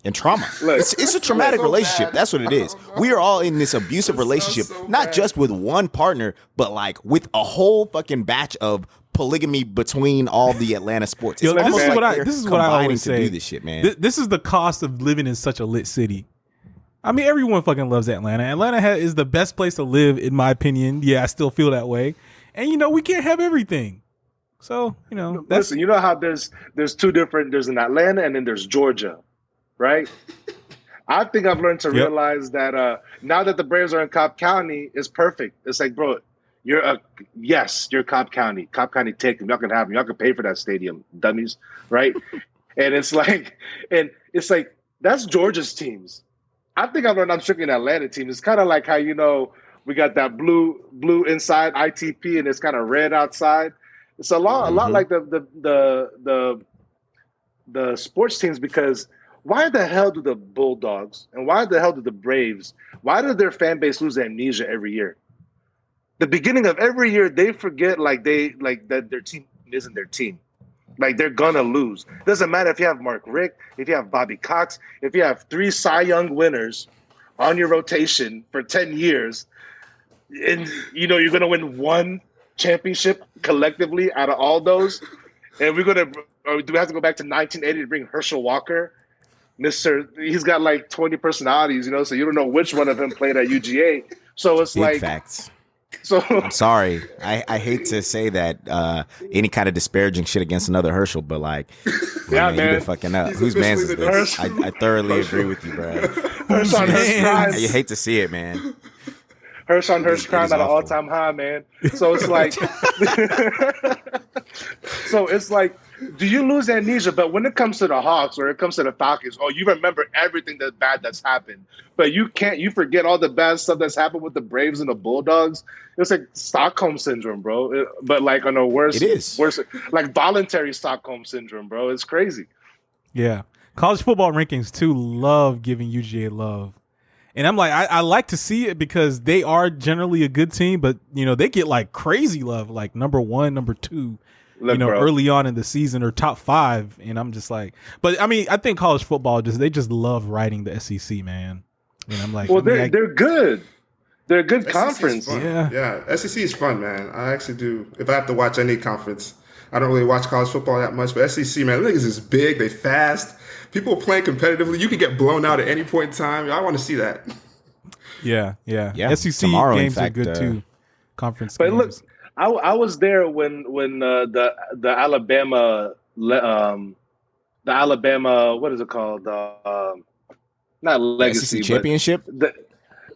and trauma. Look, it's a traumatic relationship. That's what it is. We are all in this abusive relationship, not just with one partner, but like with a whole fucking batch of polygamy between all the Atlanta sports. It's this is what I always say. To do this shit, man. This is the cost of living in such a lit city. I mean, everyone fucking loves Atlanta. Atlanta is the best place to live, in my opinion. Yeah, I still feel that way. And we can't have everything. So listen. You know how there's two different. There's in Atlanta and then there's Georgia, right? I think I've learned to realize that now that the Braves are in Cobb County, it's perfect. It's like, bro, you're Cobb County. Cobb County, take them. Y'all can have them. Y'all can pay for that stadium, dummies, right? and it's like that's Georgia's teams. I think I've learned I'm strictly an Atlanta team. It's kind of like how we got that blue inside ITP and it's kind of red outside. It's a lot like the sports teams, because why the hell do the Bulldogs and why the hell do the Braves, why did their fan base lose amnesia every year? The beginning of every year, they forget that their team isn't their team. Like, they're gonna lose. Doesn't matter if you have Mark Rick, if you have Bobby Cox, if you have 3 Cy Young winners on your rotation for 10 years, and you're gonna win one championship collectively out of all those. And do we have to go back to 1980 to bring Herschel Walker? He's got like 20 personalities, so you don't know which one of them played at UGA. So it's Big facts. So I'm sorry. I hate to say that any kind of disparaging shit against another Herschel, but like, man, you've been fucking up. Whose man's is this? I thoroughly agree with you, bro. Herschel on Herschel. You hate to see it, man. Herschel on Herschel crime at an all-time high, man. So it's like, do you lose amnesia? But when it comes to the Hawks or it comes to the Falcons, you remember everything that's bad that's happened. But you forget all the bad stuff that's happened with the Braves and the Bulldogs. It's like Stockholm syndrome, bro. But like on a worse, like voluntary Stockholm syndrome, bro. It's crazy. Yeah. College football rankings too love giving UGA love. And I'm like, I like to see it because they are generally a good team, but they get like crazy love, like number 1, number 2. Look, bro, early on in the season or top 5, and I'm just like, but I mean, I think college football they just love riding the SEC, man. And I'm like, they're good. They're a good conference. Yeah. SEC is fun, man. I actually do. If I have to watch any conference, I don't really watch college football that much, but SEC, man, niggas is big. They fast. People are playing competitively. You can get blown out at any point in time. I want to see that. Yeah. SEC Tomorrow, games in fact, are good too. Conference but games. Look, I was there when the Alabama what is it called, not legacy, SEC championship.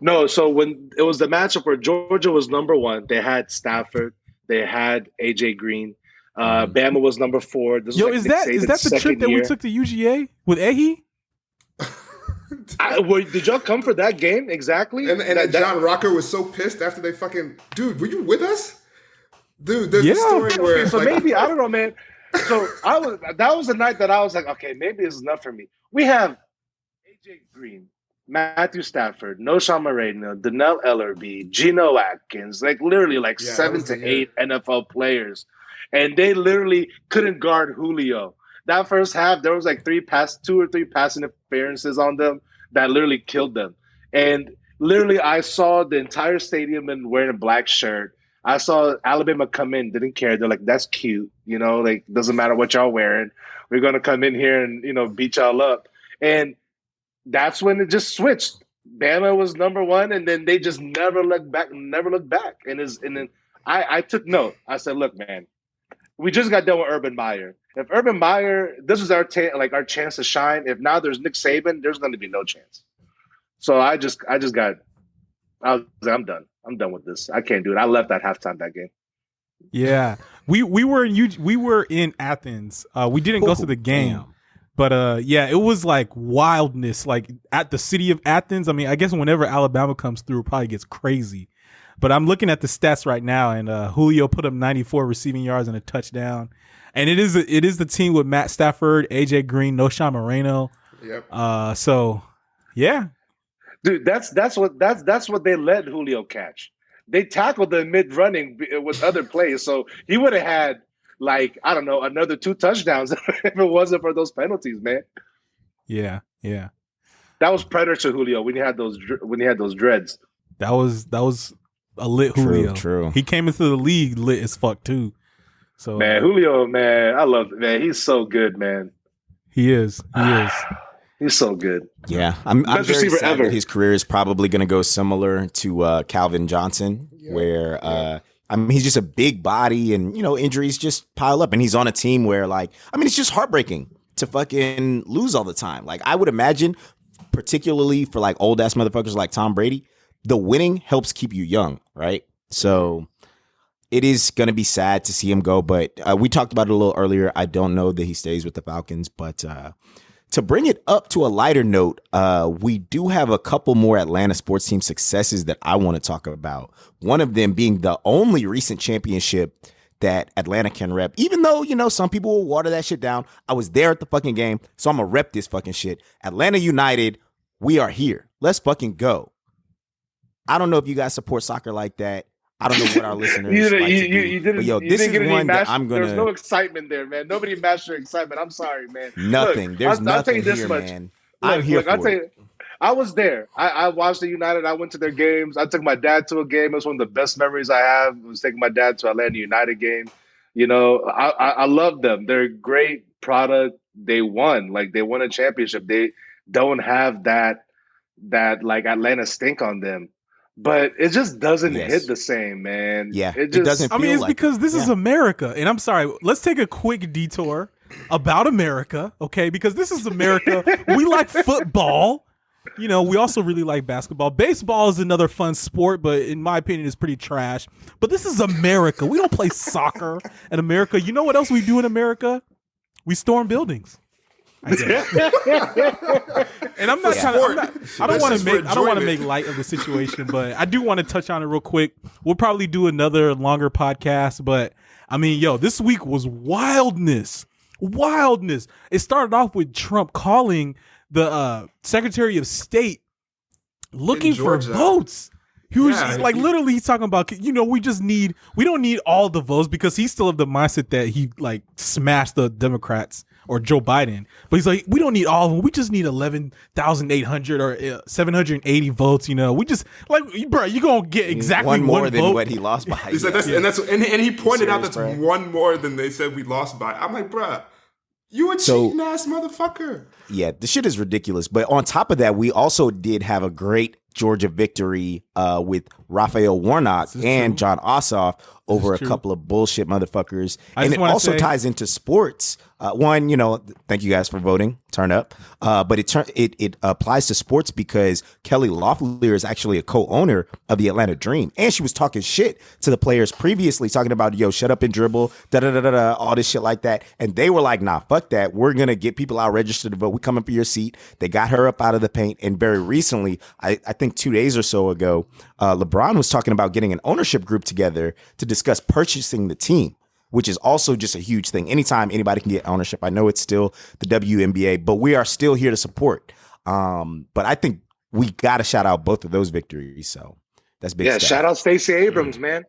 No, so when it was the matchup where Georgia was number 1, they had Stafford, they had AJ Green, Bama was number 4. This was is that the trip that we took to UGA with Ehi? Did y'all come for that game exactly? And John Rocker was so pissed after they fucking dude. Were you with us? Dude, there's a story where maybe I don't know, man. So that was the night that I was like, okay, maybe this is enough for me. We have AJ Green, Matthew Stafford, Noshawn Moreno, Donnell Ellerbe, Geno Atkins, like literally 7 to 8 NFL players, and they literally couldn't guard Julio. That first half, there was like 2 or 3 pass interferences on them that literally killed them. And literally, I saw the entire stadium in wearing a black shirt. I saw Alabama come in, didn't care. They're like, that's cute, like doesn't matter what y'all wearing. We're gonna come in here and beat y'all up. And that's when it just switched. Bama was number one, and then they just never looked back, And then I took note. I said, look, man, we just got done with Urban Meyer. If Urban Meyer, this is our our chance to shine. If now there's Nick Saban, there's going to be no chance. So I was like, I'm done. I'm done with this. I can't do it. I left at halftime that game. Yeah, we were in Athens. We didn't go to the game. Damn. But yeah, it was like wildness, like at the city of Athens. I mean, I guess whenever Alabama comes through, it probably gets crazy. But I'm looking at the stats right now, and Julio put up 94 receiving yards and a touchdown. And it is the team with Matt Stafford, AJ Green, Noshawn Moreno. Yep. So yeah, dude, that's what they let Julio catch. They tackled the mid running with other plays, so he would have had another 2 touchdowns if it wasn't for those penalties, man. Yeah. That was predator Julio when he had those dreads. That was a lit Julio. True. He came into the league lit as fuck too. So man, Julio, man, I love it, man. He's so good, man. He is. He's so good. Yeah, I'm Best very receiver sad ever. that his career is probably going to go similar to Calvin Johnson, where he's just a big body, and injuries just pile up, and he's on a team where it's just heartbreaking to fucking lose all the time. Like I would imagine, particularly for like old ass motherfuckers like Tom Brady, the winning helps keep you young, right? So it is going to be sad to see him go, but we talked about it a little earlier. I don't know that he stays with the Falcons, but to bring it up to a lighter note, we do have a couple more Atlanta sports team successes that I want to talk about. One of them being the only recent championship that Atlanta can rep, even though, some people will water that shit down. I was there at the fucking game, so I'm going to rep this fucking shit. Atlanta United, we are here. Let's fucking go. I don't know if you guys support soccer like that. I don't know what our listeners you like to didn't, do. But yo, this is one that I'm going to... There's no excitement there, man. Nobody matched your excitement. I'm sorry, man. Nothing. Look, There's nothing I'll tell you this here, much. man. I'm here for it. I was there. I watched the United. I went to their games. I took my dad to a game. It was one of the best memories I have. I was taking my dad to Atlanta United game. I love them. They're a great product. They won. They won a championship. They don't have that like Atlanta stink on them. But it just doesn't hit the same, man. Yeah, it doesn't. It's because this is America, and I'm sorry. Let's take a quick detour about America, okay? Because this is America. We like football. We also really like basketball. Baseball is another fun sport, but in my opinion, it's pretty trash. But this is America. We don't play soccer in America. You know what else we do in America? We storm buildings. And I'm not trying to. I don't want to make light of the situation, but I do want to touch on it real quick. We'll probably do another longer podcast, but this week was wildness. It started off with Trump calling the Secretary of State looking for votes. He was literally he's talking about, we don't need all the votes, because he's still of the mindset that he smashed the Democrats or Joe Biden. But he's like, we don't need all of them. We just need 11,800 or 780 votes. We just bro, you're going to get exactly one more than vote. What he lost by. He said and he pointed out that's one more than they said we lost by. I'm like, bruh, you a cheating ass motherfucker. Yeah, the shit is ridiculous. But on top of that, we also did have a great Georgia victory with Raphael Warnock and John Ossoff over a couple of bullshit motherfuckers. And it also ties into sports. One, thank you guys for voting. Turn up. But it applies to sports because Kelly Loeffler is actually a co-owner of the Atlanta Dream. And she was talking shit to the players previously, talking about, shut up and dribble, da-da-da-da-da, all this shit like that. And they were like, nah, fuck that. We're going to get people out registered to vote. We coming for your seat. They got her up out of the paint. And very recently, I think 2 days or so ago, LeBron was talking about getting an ownership group together to discuss purchasing the team, which is also just a huge thing. Anytime anybody can get ownership. I know it's still the WNBA, but we are still here to support. But I think we got to shout out both of those victories. So that's big stuff. Shout out Stacey Abrams, man.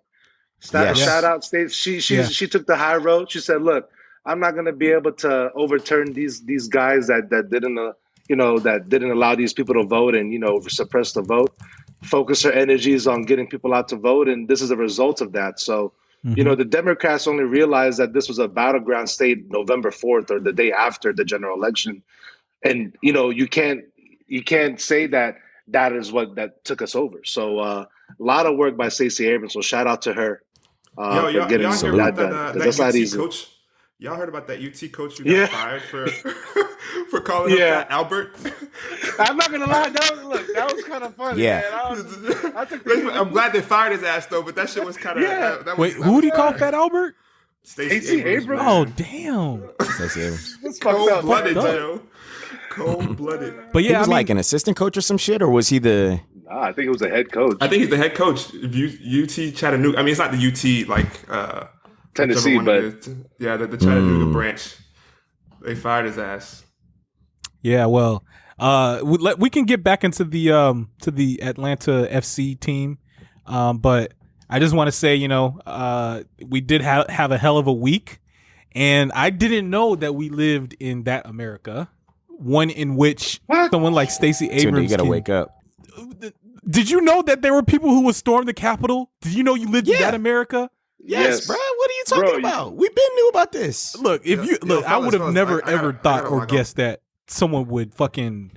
Shout out Stacey. She took the high road. She said, look, I'm not going to be able to overturn these guys that didn't, that didn't allow these people to vote and, suppress the vote. focus her energies on getting people out to vote, and this is a result of that. So, the Democrats only realized that this was a battleground state November 4th or the day after the general election, and you can't say that is what that took us over. So, a lot of work by Stacey Abrams. So, shout out to her for getting y'all heard that about done. that That's not UT easy. coach? Y'all heard about that UT coach who got fired for for calling Yeah. up that Albert? I'm not gonna lie, that was kind of funny. Yeah. Man. I took the I'm glad they fired his ass though, but that shit was kind of. Yeah. Wait, who would he call Fat Albert? Stacey Abrams. Oh, damn. Stacey Abrams. That's fucked up. Cold-blooded, Fucked up. Joe. Cold-blooded. But He yeah, was I mean, like an assistant coach or some shit, or was he the? Nah, I think it was a head coach. I think he's the head coach of UT Chattanooga. I mean, it's not the UT Tennessee, whichever one but it is. Yeah, the Chattanooga branch. They fired his ass. yeah, well, we can get back into the Atlanta FC team, but I just want to say, we did have a hell of a week, and I didn't know that we lived in that America, one in which someone like Stacey Abrams. You gotta wake up. Did you know that there were people who would storm the Capitol? Did you know you lived in that America? Yes, bro. What are you talking about? We've been knew about this. Look, I would have never ever thought or gotta guessed that someone would fucking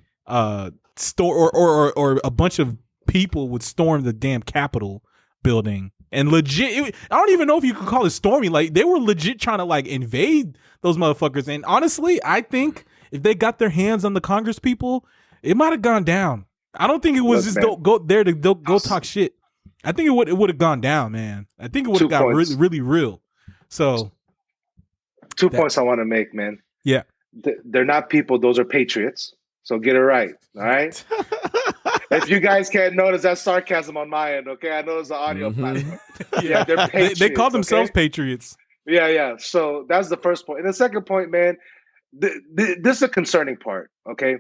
store or a bunch of people would storm the damn Capitol building and legit. I don't even know if you could call it storming. Like they were legit trying to like invade those motherfuckers. And honestly, I think if they got their hands on the Congress people, it might have gone down. I don't think it was just go there to go talk shit. I think it would have gone down, man. I think it would have got really, really real. So, 2 points I want to make, man. Yeah. They're not people; those are patriots. So get it right, all right? If you guys can't notice, that's sarcasm on my end, okay? I know it's an audio platform. Yeah, they're patriots. They call themselves patriots. Yeah. So that's the first point. And the second point, man, this is a concerning part, okay?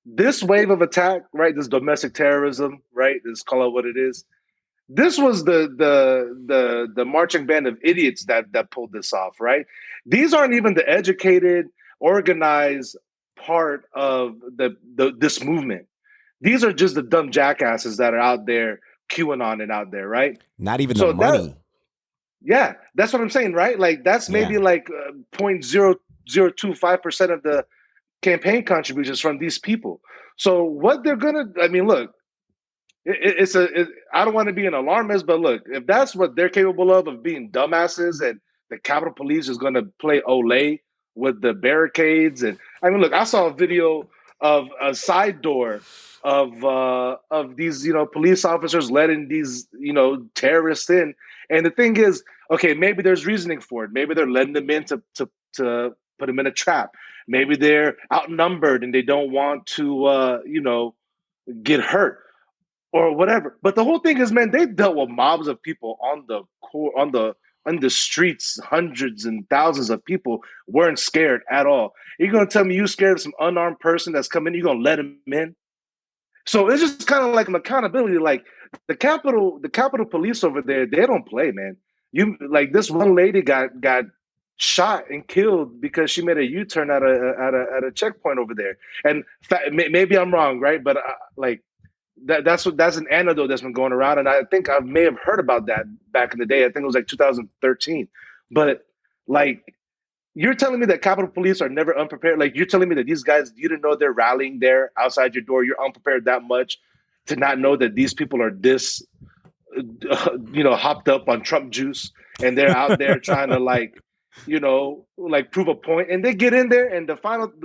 This wave of attack, right? This domestic terrorism, right? Let's call it what it is. This was the marching band of idiots that pulled this off, right? These aren't even the educated, organized part of this movement. These are just the dumb jackasses that are out there, QAnon and out there, right? Not even the money. That's what I'm saying, right? Like that's maybe like 0.0025% of the campaign contributions from these people. So what they're gonna, I mean, look. I don't want to be an alarmist, but look, if that's what they're capable of being dumbasses, and the Capitol Police is going to play Olay with the barricades, and I mean, look, I saw a video of a side door of these police officers letting these terrorists in, and the thing is, okay, maybe there's reasoning for it. Maybe they're letting them in to put them in a trap. Maybe they're outnumbered and they don't want to get hurt. Or whatever, but the whole thing is, man, they dealt with mobs of people on the streets. Hundreds and thousands of people weren't scared at all. You're gonna tell me you scared of some unarmed person that's coming? You're gonna let him in? So it's just kind of like an accountability. Like the Capitol Police over there, they don't play, man. You like this one lady got shot and killed because she made a U-turn at a checkpoint over there. And maybe I'm wrong, right? But that's an anecdote that's been going around, and I think I may have heard about that back in the day. I think it was like 2013. But like, you're telling me that Capitol Police are never unprepared? Like, you're telling me that these guys, you didn't know they're rallying there outside your door? You're unprepared that much to not know that these people are this, hopped up on Trump juice, and they're out there trying to prove a point. And they get in there, and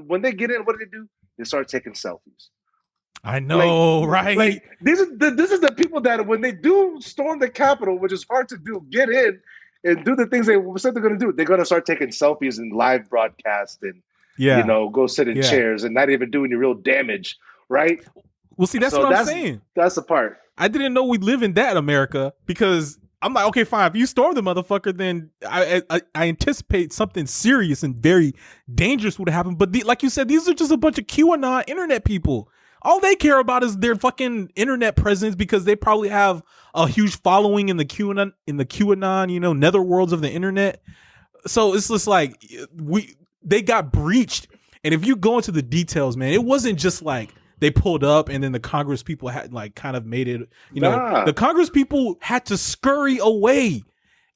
when they get in, what do? They start taking selfies. I know, right? Like this is the people that when they do storm the Capitol, which is hard to do, get in and do the things they said they're going to do. They're going to start taking selfies and live broadcast and go sit in chairs and not even do any real damage, right? Well, see, that's what I'm saying. That's the part. I didn't know we live in that America because I'm like, okay, fine. If you storm the motherfucker, then I anticipate something serious and very dangerous would happen. But like you said, these are just a bunch of QAnon internet people. All they care about is their fucking internet presence because they probably have a huge following in the QAnon, netherworlds of the internet. So it's just like they got breached. And if you go into the details, man, it wasn't just like they pulled up, and then the Congress people had like kind of made it. You know, Nah. the Congress people had to scurry away.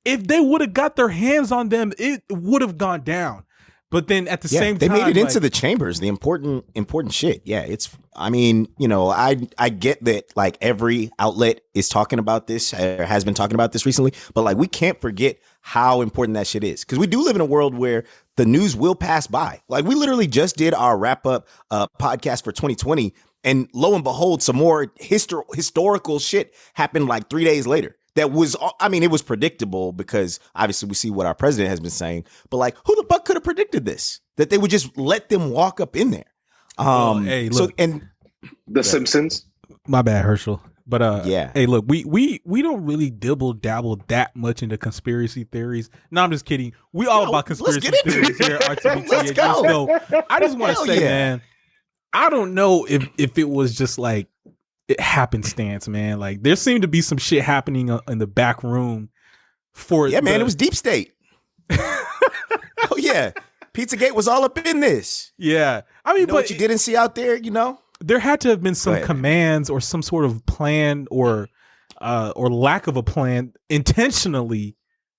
If they would have got their hands on them, it would have gone down. But then at the same they time, made it into like, the chambers, the important shit. Yeah, I mean, you know, I get that like every outlet is talking about this or has been talking about this recently, but like we can't forget how important that shit is, because we do live in a world where the news will pass by. Like we literally just did our wrap up podcast for 2020, and lo and behold, some more historical shit happened like 3 days later. That was, I mean, it was predictable because obviously we see what our president has been saying, but like, who the fuck could have predicted this? That they would just let them walk up in there. hey, look, So, and The Simpsons. my bad, Herschel. But Yeah. hey, look, we don't really dibble dabble that much into conspiracy theories. No, I'm just kidding. We all about conspiracy let's get into theories here at RTBTH. Let's go. I just want to Hell say, yeah. man, I don't know if it was just like it happenstance, man. Like there seemed to be some shit happening in the back room for man, it was deep state. Oh yeah. Pizzagate was all up in this. Yeah. I mean, You know but what you didn't see out there, you know? there had to have been some Go ahead. commands or some sort of plan or lack of a plan, intentionally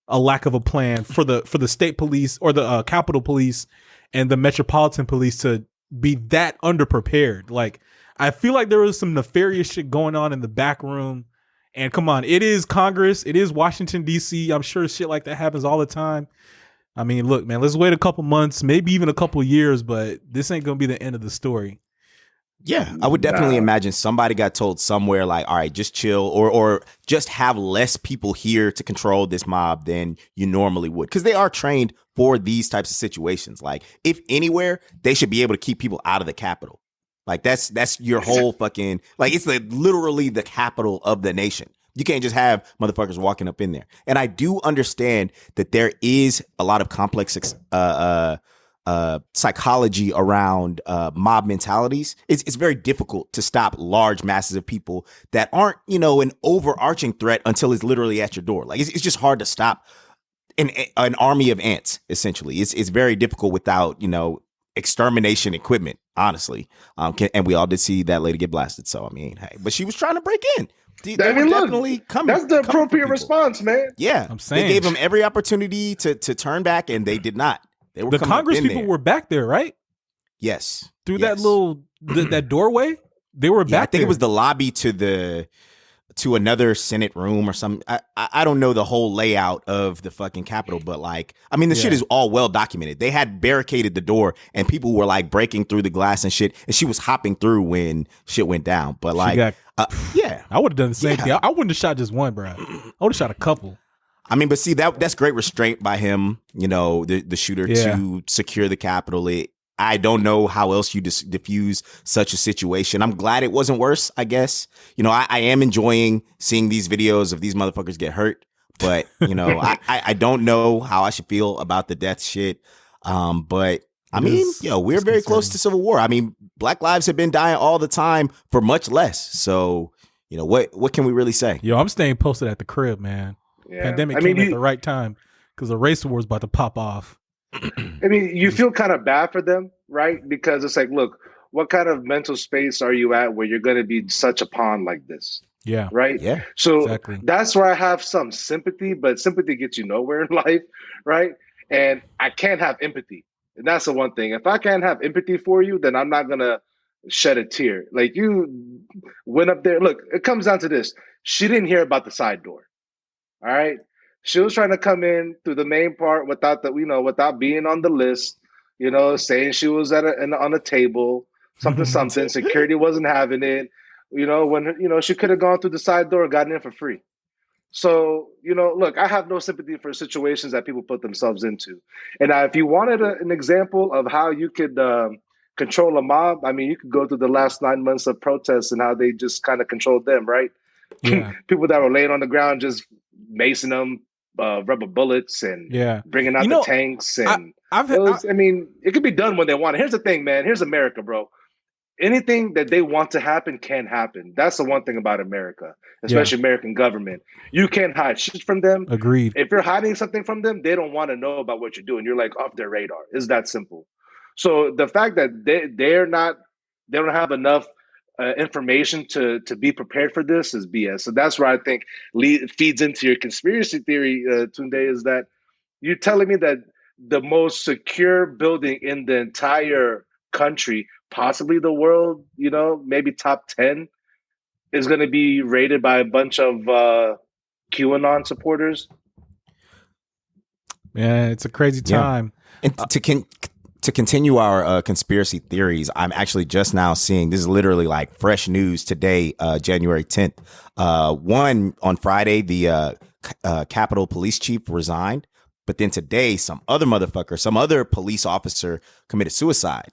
a lack of a plan for the state police or the Capitol Police and the Metropolitan Police to be that underprepared. Like I feel like there was some nefarious shit going on in the back room. And come on, it is Congress, it is Washington D.C. I'm sure shit like that happens all the time. I mean, look, man, let's wait a couple months, maybe even a couple years, but this ain't gonna be the end of the story. Yeah, I would definitely imagine somebody got told somewhere like, all right, just chill or just have less people here to control this mob than you normally would. Because they are trained for these types of situations. Like if anywhere, they should be able to keep people out of the Capitol. Like that's your whole fucking, like it's literally the capital of the nation. You can't just have motherfuckers walking up in there. And I do understand that there is a lot of complex psychology around mob mentalities. It's very difficult to stop large masses of people that aren't, you know, an overarching threat until it's literally at your door. Like it's just hard to stop an army of ants. Essentially, it's very difficult without, you know, extermination equipment. Honestly, and we all did see that lady get blasted. So I mean, hey, but she was trying to break in. They I mean, were look, definitely coming. That's the coming for appropriate people. response, man. Yeah, I'm saying. they gave them every opportunity to turn back, and they did not. They were The coming up Congress in people there. were back there, right? Yes, Through yes. that little that doorway, they were Yeah, back I think there. it was the lobby to another Senate room or something. I don't know the whole layout of the fucking Capitol, but like, I mean, the shit is all well documented. They had barricaded the door and people were like breaking through the glass and shit. And she was hopping through when shit went down. But like, yeah, I would have done the same Yeah. thing. I wouldn't have shot just one, bro. I would have shot a couple. I mean, but see, that's great restraint by him, you know, the shooter to secure the Capitol. I don't know how else you diffuse such a situation. I'm glad it wasn't worse, I guess. You know, I am enjoying seeing these videos of these motherfuckers get hurt. But, you know, I don't know how I should feel about the death shit. But, I mean, we're very close to civil war. I mean, Black lives have been dying all the time for much less. So, you know, what can we really say? Yo, I'm staying posted at the crib, man. Yeah. Pandemic I mean, came at the right time because the race war is about to pop off. I mean, you feel kind of bad for them, right? Because it's like, look, what kind of mental space are you at where you're going to be such a pawn like this? Yeah. Right. Yeah. So Exactly. that's where I have some sympathy, but sympathy gets you nowhere in life. Right. And I can't have empathy. And that's the one thing. If I can't have empathy for you, then I'm not going to shed a tear. Like you went up there. Look, it comes down to this. She didn't hear about the side door. All right. She was trying to come in through the main part without being on the list, you know, saying she was on a table, something. Security wasn't having it, you know, when, you know, she could have gone through the side door and gotten in for free. So, you know, look, I have no sympathy for situations that people put themselves into. And if you wanted an example of how you could control a mob, I mean, you could go through the last 9 months of protests and how they just kind of controlled them, right? Yeah. People that were laying on the ground just macing them, rubber bullets and bringing out You know, the tanks. And I mean, it could be done when they want it. Here's the thing, man. Here's America, bro. Anything that they want to happen can happen. That's the one thing about America, especially American government. You can't hide shit from them. Agreed. If you're hiding something from them, they don't want to know about what you're doing. You're like off their radar. It's that simple. So the fact that they don't have enough information to be prepared for this is BS. So that's where I think feeds into your conspiracy theory, Tunde, is that you're telling me that the most secure building in the entire country, possibly the world, maybe top 10, is going to be raided by a bunch of QAnon supporters. Yeah, it's a crazy time. And to continue our conspiracy theories, I'm actually just now seeing, this is literally like fresh news today, January 10th. One, on Friday, the Capitol Police Chief resigned. But then today, some other police officer committed suicide.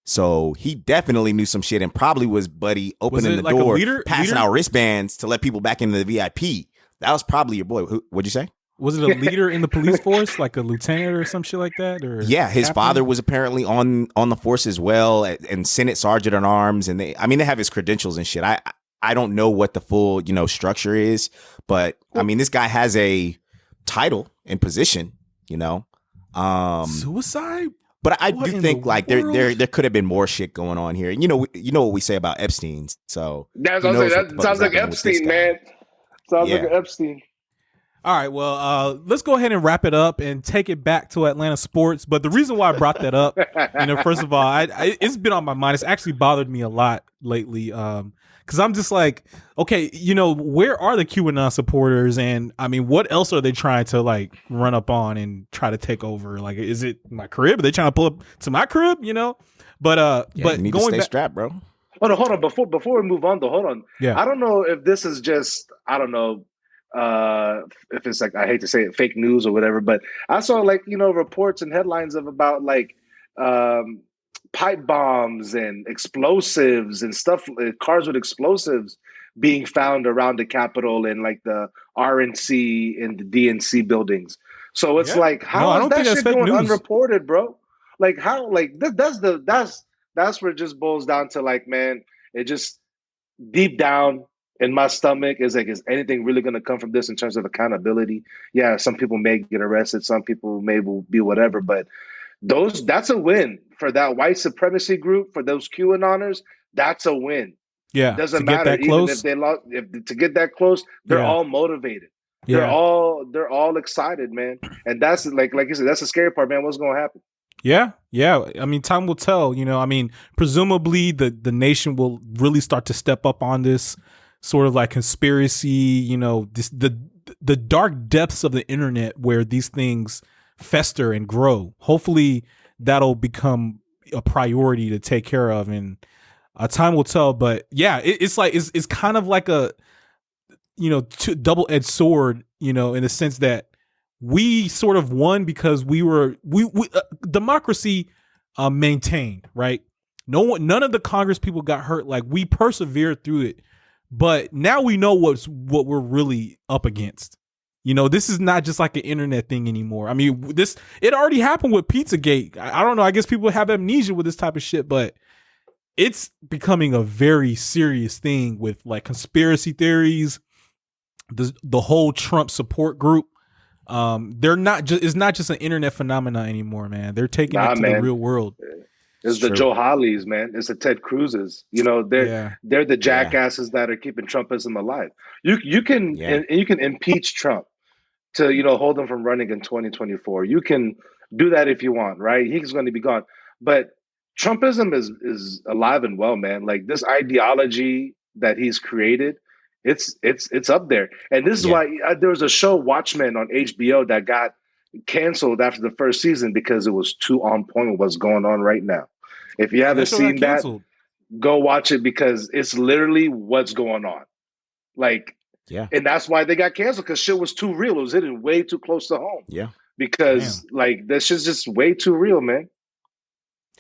So he definitely knew some shit and probably was buddy opening the like door, passing out wristbands to let people back into the VIP. That was probably your boy. What'd you say? Was it a leader in the police force, like a lieutenant or some shit like that? Or yeah, his captain? father was apparently on the force as well, and Senate Sergeant at Arms, and they have his credentials and shit. I don't know what the full structure is, but I mean, this guy has a title and position, suicide. But I do think like there could have been more shit going on here. You know what we say about Epstein. So that sounds like Epstein, man. Sounds like Epstein. All right, well, let's go ahead and wrap it up and take it back to Atlanta sports. But the reason why I brought that up, first of all, it's been on my mind. It's actually bothered me a lot lately, because I'm just like, okay, where are the QAnon supporters? And I mean, what else are they trying to like run up on and try to take over? Like, is it my crib? Are they trying to pull up to my crib? But you need going to stay back, strapped, bro. Hold on. Before we move on, though, hold on. Yeah. I don't know if this is just, I don't know. If it's like, I hate to say it, fake news or whatever, but I saw reports and headlines about pipe bombs and explosives and stuff, cars with explosives being found around the Capitol and like the RNC and the DNC buildings. So it's how is that shit going unreported, bro? Like how, that's where it just boils down to like, man, it just deep down in my stomach is like, is anything really going to come from this in terms of accountability? Yeah, some people may get arrested, some people may be whatever, but that's a win for that white supremacy group, for those QAnoners. That's a win. Yeah, doesn't matter even if they lost. If to get that close, they're all motivated. They're all excited, man. And that's like you said, that's the scary part, man. What's going to happen? Yeah. I mean, time will tell. I mean, presumably the nation will really start to step up on this sort of like conspiracy, the dark depths of the internet where these things fester and grow. Hopefully that'll become a priority to take care of, and time will tell. But yeah, it's kind of like a, double-edged sword, in the sense that we sort of won because we democracy maintained, right? None of the Congress people got hurt. Like, we persevered through it. But now we know what we're really up against. This is not just like an internet thing anymore. I mean, it already happened with Pizzagate. I don't know. I guess people have amnesia with this type of shit, but it's becoming a very serious thing with like conspiracy theories. The whole Trump support group. It's not just an internet phenomenon anymore, man. They're taking it to the real world. It's the Joe Holleys, man. It's the Ted Cruzes. They're the jackasses that are keeping Trumpism alive. You can impeach Trump to hold him from running in 2024. You can do that if you want, right? He's going to be gone. But Trumpism is alive and well, man. Like, this ideology that he's created, it's up there. And this is why there was a show, Watchmen, on HBO that got canceled after the first season because it was too on point with what's going on right now. If you haven't seen that, go watch it, because it's literally what's going on. Like, and that's why they got canceled, because shit was too real. It was hitting way too close to home. Yeah. Because that shit's just way too real, man.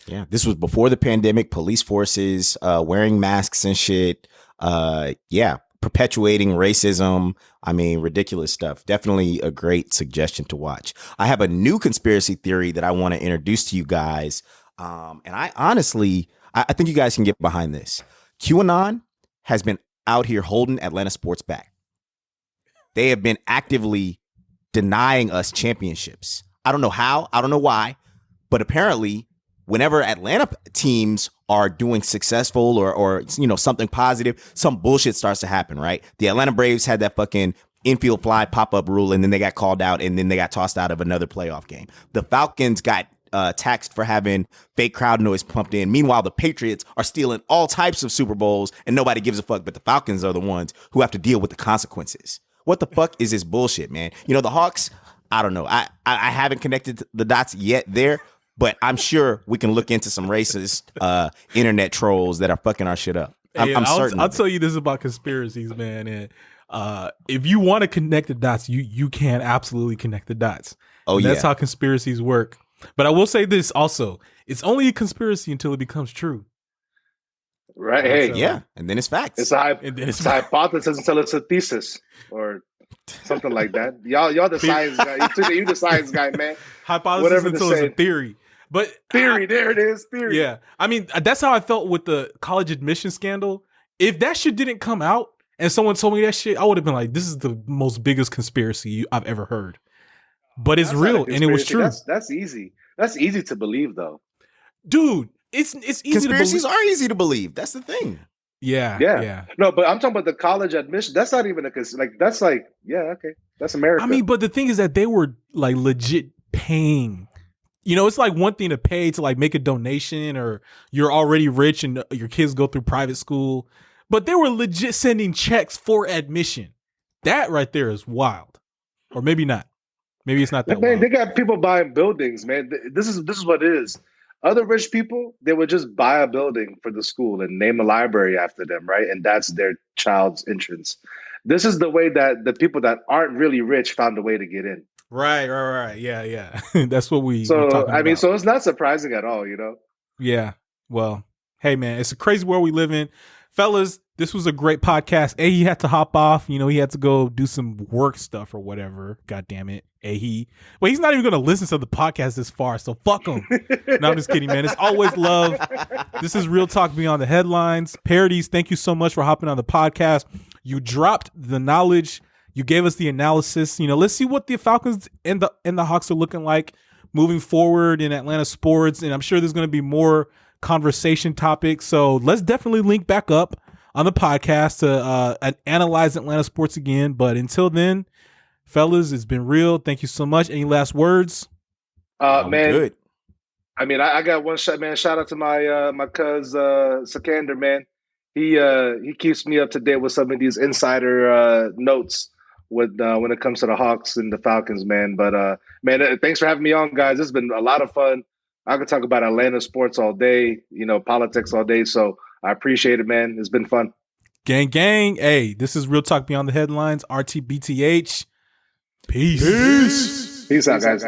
Yeah. This was before the pandemic, police forces wearing masks and shit. Perpetuating racism. I mean, ridiculous stuff. Definitely a great suggestion to watch. I have a new conspiracy theory that I want to introduce to you guys. And I honestly, I think you guys can get behind this. QAnon has been out here holding Atlanta sports back. They have been actively denying us championships. I don't know how, I don't know why, but apparently whenever Atlanta teams are doing successful or something positive, some bullshit starts to happen, right? The Atlanta Braves had that fucking infield fly pop-up rule, and then they got called out, and then they got tossed out of another playoff game. The Falcons got taxed for having fake crowd noise pumped in. Meanwhile, the Patriots are stealing all types of Super Bowls, and nobody gives a fuck, but the Falcons are the ones who have to deal with the consequences. What the fuck is this bullshit, man? The Hawks, I don't know. I haven't connected the dots yet there, but I'm sure we can look into some racist internet trolls that are fucking our shit up. I'm certain. I'll tell you this about conspiracies, man. And if you want to connect the dots, you can absolutely connect the dots. Oh, and yeah. That's how conspiracies work. But I will say this also. It's only a conspiracy until it becomes true. Right. Hey. Yeah. And then it's facts. It's a hypothesis until it's a thesis or something like that. Y'all the science guy. You the science guy, man. Hypothesis Whatever until it's a theory. But theory, there it is. Theory. Yeah. I mean, that's how I felt with the college admission scandal. If that shit didn't come out and someone told me that shit, I would have been like, this is the most biggest conspiracy I've ever heard. But it's real and it was true. That's easy. That's easy to believe, though. Dude, it's easy Conspiracies to believe. are easy to believe. That's the thing. Yeah. No, but I'm talking about the college admission. That's not even that's like, yeah, okay. That's America. I mean, but the thing is that they were like legit paying. It's like one thing to pay to like make a donation or you're already rich and your kids go through private school, but they were legit sending checks for admission. That right there is wild. Or maybe not. Maybe it's not that man, wild. they got people buying buildings, man. This is what it is. Other rich people, they would just buy a building for the school and name a library after them, right? And that's their child's entrance. This is the way that the people that aren't really rich found a way to get in. Right. Yeah. That's what we're So, talking about. so it's not surprising at all, Yeah. Well, hey, man, it's a crazy world we live in. Fellas, this was a great podcast. He had to hop off. He had to go do some work stuff or whatever. God damn it. He's not even going to listen to the podcast this far, so fuck him. No, I'm just kidding, man. It's always love. This is Real Talk Beyond the Headlines. Pardes, thank you so much for hopping on the podcast. You dropped the knowledge. You gave us the analysis. Let's see what the Falcons and the Hawks are looking like moving forward in Atlanta sports. And I'm sure there's going to be more conversation topics. So let's definitely link back up on the podcast to analyze Atlanta sports again. But until then, fellas, it's been real. Thank you so much. Any last words? Man, good. I mean, I got one shot, man. Shout out to my cuz Sikander, man. He keeps me up to date with some of these insider notes with when it comes to the Hawks and the Falcons, man. But man, thanks for having me on, guys. It's been a lot of fun. I could talk about Atlanta sports all day, politics all day. So I appreciate it, man. It's been fun. Gang. Hey, this is Real Talk Beyond the Headlines. rtbth. Peace. Peace out, guys.